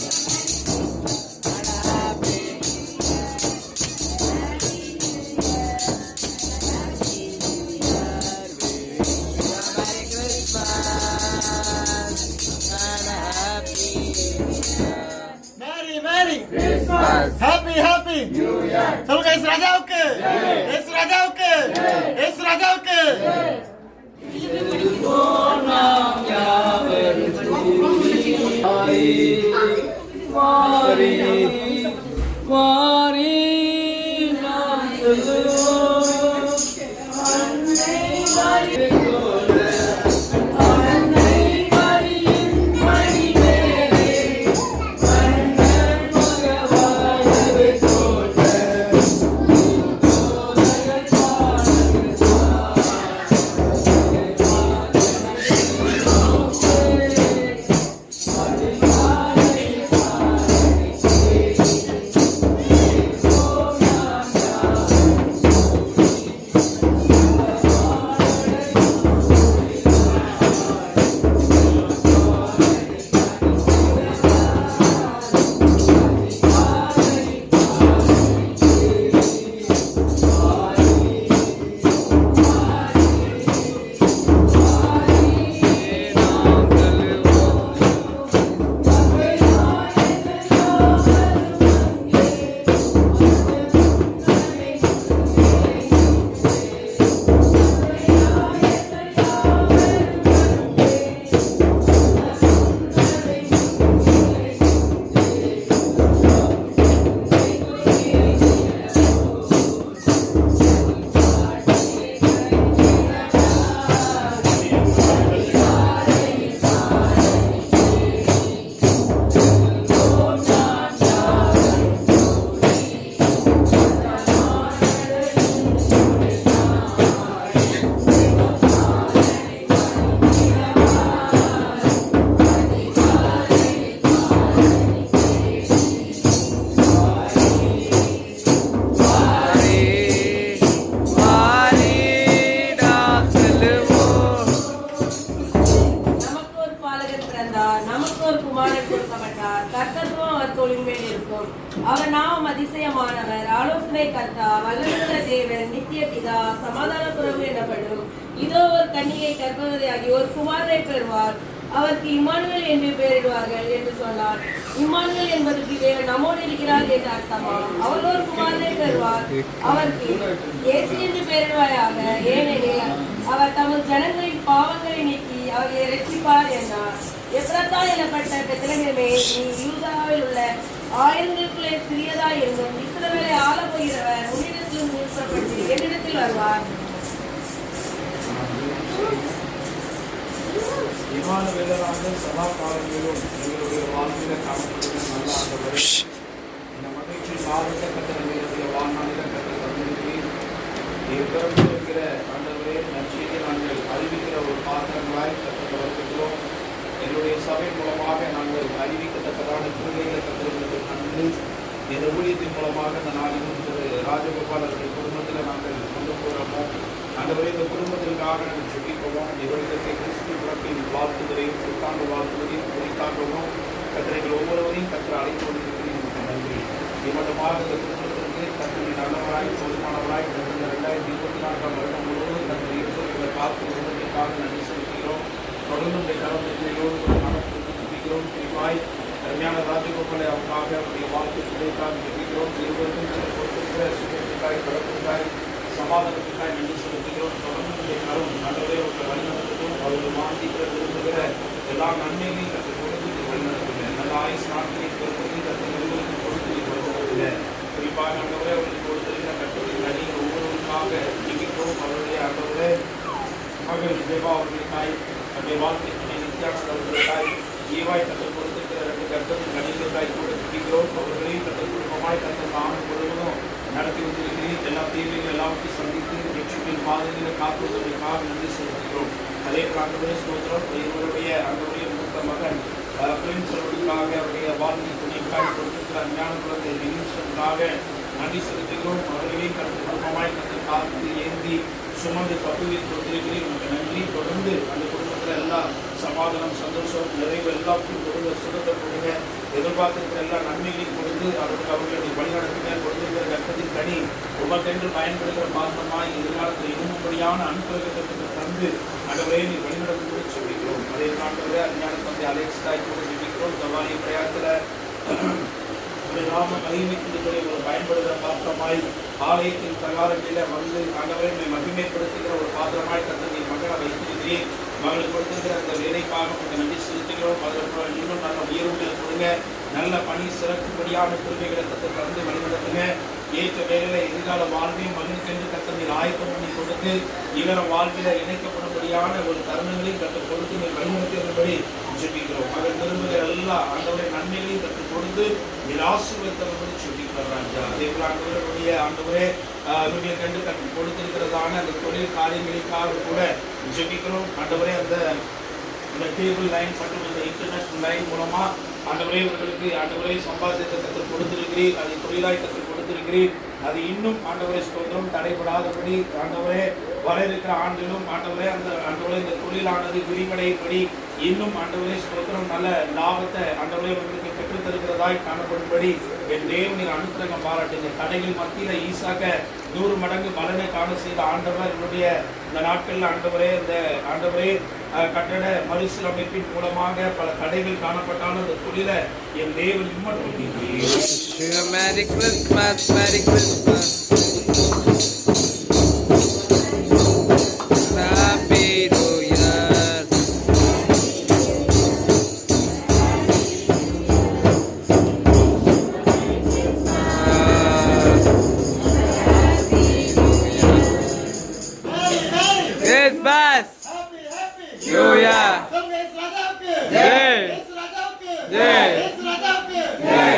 Happy, happy New Year. Saludos a Israel. இருக்கும். அவர் நாமம் அதிசயமானவர், ஆலோசனை கர்த்தா, வல்லமையுள்ள தேவன், நித்திய பிதா, சமாதான பிரபு எனப்படும். இதோ ஒரு கன்னிகை கர்ப்பவதியாகி ஒரு குமாரனை பெறுவார், அவருக்கு இம்மானுவேல் என்று பெயரிடுவார்கள் என்று சொன்னார். இம்மானுவேல் என்பதற்கு தேவன் நம்மோடு இருக்கிறார் என்று அர்த்தமா? அவர் ஒரு குமாரனை பெறுவார், அவருக்கு இயேசு என்று பெயரிடுவாயாக, ஏனெனில் அவர் தமது ஜனங்களின் பாவங்களை நீக்கி அவர்களை ரட்சிப்பார் என்றார். எப்ராத்தா எனப்பட்ட பெத்லகேமே, நீ யூதாவில் உள்ள ஆயிரங்களுக்குள்ளே சிறியதாய் இருந்தும் இஸ்ரவேலை ஆள போகிறவர் உன்னிடத்தில் புறப்பட்டு என்னிடத்தில் வருவார். இமானுவேலராக சதா காலங்களிலும் எங்களுடைய வாழ்வில காணப்படுகிற நல்ல ஆண்டவரே, இந்த மகிழ்ச்சி காலத்தை கத்தர் எங்களுடைய வாழ்நாளில கத்தர் தந்திருக்கிறீர். பிறந்திருக்கிற ஆண்டவரே, நற்செய்தியை நாங்கள் அறிவிக்கிற ஒரு பாத்திரங்களாய் கத்தர் வருகிறோம். எங்களுடைய சபை மூலமாக நாங்கள் அறிவிக்கத்தக்கதான கிருபைகளை கத்தர்களுக்கு தந்து இந்த ஊழியத்தின் மூலமாக இந்த நாளிலும் ராஜகோபால் அவருடைய குடும்பத்தில் நாங்கள் கொண்டு போகிறோமோ, ஆண்டவரே இந்த குடும்பத்திற்காக நாங்கள் ஜெபிப்போம். இவர்களுக்கு கிறிஸ்து பிறப்பின் வாழ்த்துதலையும் புத்தாண்டு வாழ்த்துவதையும் குறித்தாகவும் கத்திரைகள் ஒவ்வொருவரையும் கத்திர அழைத்து கொண்டிருக்கிறீர்கள். நன்றி. இம்மட்டமாக இந்த குடும்பத்திற்கு கத்திரை நல்லவராய் போதுமானவராய் கடந்த 2024ஆம் வருடம் முழுவதும் கத்திரை இருக்கிற காத்து குடும்பத்திற்காக நன்றி செலுத்துகிறோம். தொடர்ந்து இந்த கலந்துரையோடு நடத்துகிறோம். குறிப்பாய் அருமையான ராஜகோபாலை அவருக்காக அவருடைய வாழ்த்துக்களுக்காக ஜெபிக்கிறோம். இருவருக்கும் கொடுத்திருக்கிற சுகத்திற்காய் கடத்திற்காய் சமாதானத்திற்காய் நன்றி செலுத்துகிறோம். தொடர்ந்து கரும் நல்லவரே அவர்கள் வழிநடத்தும் அவர்கள் மாற்றிக்கிற விரும்புகிற எல்லா நன்மைகளையும் கற்று கொடுத்து வழிநடத்துங்க. நல்ல ஆயுஷ் நாட்களை கொடுத்து கற்று நிறுவனத்தை கொடுத்து வழிநடத்துங்க. குறிப்பாக ஆண்டவரே அவர்களுக்கு கொடுத்திருக்கிற கட்டுரையின் அணி ஒவ்வொருவருக்காக ஜெபிக்கிறோம். அவருடைய ஆண்டவரே மகள் தேவா அவர்களுக்காய் நம்முடைய வாழ்க்கை துணை நித்யானந்த அவர்களுக்காய் ஈவாய் கற்றுக் கொடுத்திருக்கிற 2 கர்த்தரும் கணிதத்தாய் கூட ஜெபிக்கிறோம். அவர்களையும் கற்றுக் குடும்பமாய் கற்றுக் ஆணும் முழுவதும் நடத்தி வந்திருக்கிறீர். எல்லா தீமைகள் எல்லாவற்றையும் சந்தித்து வெற்றிப்பின் பாதைகளை காப்பதற்காக நன்றி செலுத்துகிறோம். அதே ஆண்டவரே ஸ்தோத்திரம். இவருடைய ஆண்டவருடைய மூத்த மகன் பிரின்ஸ் அவர்களுக்காக அவருடைய வாழ்க்கை துணைக்காய் கொடுத்திருக்கிற ஞான குழந்தை நிமிஷத்துக்காக நன்றி செலுத்துகிறோம். அவர்களையும் கற்றுக் குடும்பமாய் கற்றுக் காத்து ஏந்தி சுமந்து பகுதியை கொடுத்திருக்கிறீர். உங்களுக்கு நன்றி. தொடர்ந்து அந்த குடும்பத்தில் எல்லா சமாதானம் சந்தோஷம் நிறைவு எல்லாத்தையும் கொடுங்க, சுகத்தை கொடுங்க, எதிர்பார்த்திருக்கிற எல்லா நன்மைகளையும் கொடுத்து அவர்களுடைய வழிநடத்துங்க. கொடுத்திருக்கிற கட்டத்தின் கனி உமக்கென்று பயன்படுகிற பாத்திரமாய் எதிர்காலத்தில் இன்னும்படியான அனுகிரகத்திற்கு தந்து ஆண்டவரே நீ வழிநடத்தும்படி சொல்லிக்கிறோம். அதே ஆண்டவரே அஞ்ஞான தந்தை அலெக்ஸாய் கூட ஜெபிக்கிறோம். தவாலி பிரயாசத்தில் நாம மகிமைக்குள்ளே ஒரு பயன்படுகிற பாத்திரமாய் ஆலயத்தின் பிரகாரங்களில் வந்து ஆண்டவரை மகிமைப்படுத்துகிற ஒரு பாத்திரமாய் தந்தை மகளை வைத்திருக்கிறேன். மகளுக்கு கொடுத்திருக்கிற அந்த வேலைக்காக கொஞ்சம் நன்றி செலுத்துகிறோம். அதற்கு இன்னும் நல்ல உயர்வுகளை கொடுங்க. நல்ல பணி சிறப்புபடியான பெருமைகளை தந்து வழிநடத்துங்க. ஏற்ற வேலையில எதிர்கால வாழ்வையும் மகிழ்ச்சிக்கென்று கத்தனை ஆயத்தம் பண்ணி கொடுத்து இவர வாழ்வில இணைக்கப்படும்படியான ஒரு தருணங்களையும் கற்றுக் கொடுத்து நீ வழிநடத்துகிறபடி ஜெபிக்கிறோம். அவர் விரும்புகிற எல்லா ஆண்டவரை நன்மைகளையும் கற்றுக் கொடுத்து நீர் ஆசீர்வதித்தவர்களை ஜெபிக்கிறோம் ராஜா. அதே போல ஆண்டவருடைய ஆண்டவரே இவர்களை கண்டு கற்றுக் கொடுத்திருக்கிறதான அந்த தொழில் காரியங்களுக்காக கூட ஜெபிக்கிறோம். ஆண்டவரே அந்த டேபிள் லைன் மற்றும் இந்த இன்டர்நெட் லைன் மூலமா ஆண்டவரே இவர்களுக்கு ஆண்டவரே சம்பாதித்த கற்றுக் கொடுத்திருக்கிறீர். அதை தொழிலாய் கற்றுக் கொடுத்திருக்கிறீர். அது இன்னும் ஆண்டவரே ஸ்தோத்திரம் தடைபடாதபடி ஆண்டவரே வர இருக்கிற ஆண்டிலும் ஆண்டவரே அந்த ஆண்டவரே இந்த தொழிலானது விரிவடையும்படி இன்னும் ஆண்டவரே ஸ்தோத்திரம் நல்ல லாபத்தை ஆண்டவரே இவர்களுக்கு பெற்றுத் தருகிறதாய் காணப்படும்படி என் தேவனின் அனுக்கிரகம் பாராட்டுங்க. கடைகள் மத்தியில் ஈசாக்க 100 மடங்கு பலனை காண செய்த ஆண்டவர் என்னுடைய இந்த நாட்களில் ஆண்டவரே இந்த ஆண்டவரே கட்டட மறுசீரமைப்பின் மூலமாக பல தடைகள் காணப்பட்டாலும் அந்த தொழில என் தேவன் இம்மட்டும் Merry Christmas, Merry Christmas. Happy New Year. Christmas. New Year. Jai. Jai. Jai.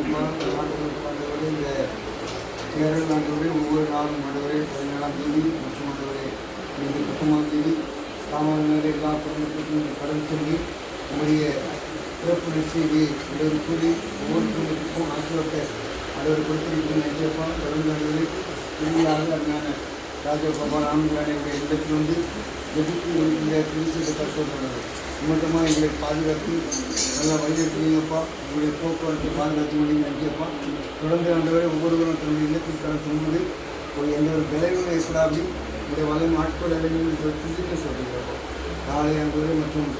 இந்த கேரள நாட்டோடைய ஒவ்வொரு நாளும் ஆண்டவரே 17ஆம் தேதி மற்றும் ஆண்டவரே 19ஆம் தேதி சாமானியர்கள் எல்லா குடும்பத்திற்கும் கடன் சொல்லி உங்களுடைய பிறப்பு செய்தியை ஒரு கூடி ஒவ்வொரு குடும்பத்துக்கும் ஆசிரியத்தை ஆண்டவர் கொடுத்திருக்கும் நினைச்சப்பா தொடர்ந்து ஆண்டவரை இறுதியாக அருமையான ராஜகோபா ராமகிரானுடைய இடத்தில் வந்து எதிர்த்து இந்த கிறிஸ்துவ கஷ்டப்படுறது மட்டுமாக எங்களை பாதுகாத்து நல்லா வழிநடத்துவீங்கப்பா உங்களுடைய போக்குவரத்தை பாதுகாத்து பண்ணி நினைச்சப்பா தொடர்ந்து ஆண்டவரை ஒவ்வொருவரும் தன்னுடைய இல்லத்தில் தர சொல்வது ஒரு எந்த ஒரு விளைவும் ஏற்படாது உங்களுடைய வளம் ஆட்கொள்ள சிந்திக்க சொல்கிறீங்கப்பா நாளை ஆண்டவரை மற்றும்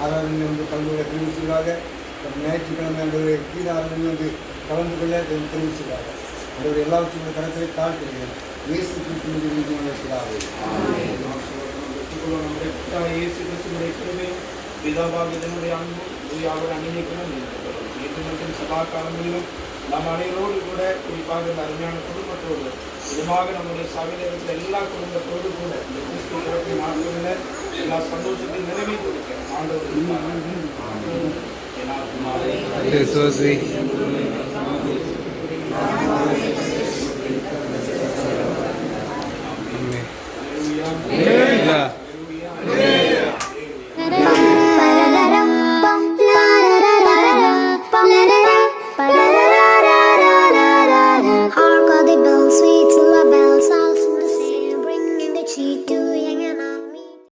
ஆராதனை வந்து பல்வேறு தெரிவிச்சுக்காக ஞாயிற்றுக்கிழமை ஆண்டவரை கீழே ஆராதனை வந்து கலந்து கொள்ள தெரிவிச்சுக்காக ஆண்டவர் எல்லாவற்றையும் கணக்கிலே தாழ்த்துகிறேன் இயேசு கிறிஸ்துவின் நீதிமன்றத்திலாக இயேசு கிறிஸ்துவினுடைய கிருபையும் பிதாவாகிய இதனுடைய அன்பும் தூயாவர் அன்னைக்கும் நேற்று மற்றும் சதா காலங்களிலும் நம் அனைவரோடு கூட குறிப்பாக இந்த அருமையான குடும்பத்தோடு இதுமாக நம்முடைய சபையில் இருக்கிற எல்லா குடும்பத்தோடு கூட இந்த கிறிஸ்துவ பிறப்பை நாட்களில் எல்லா சந்தோஷத்தையும் நிறைவே கொடுக்க ஆண்டவர்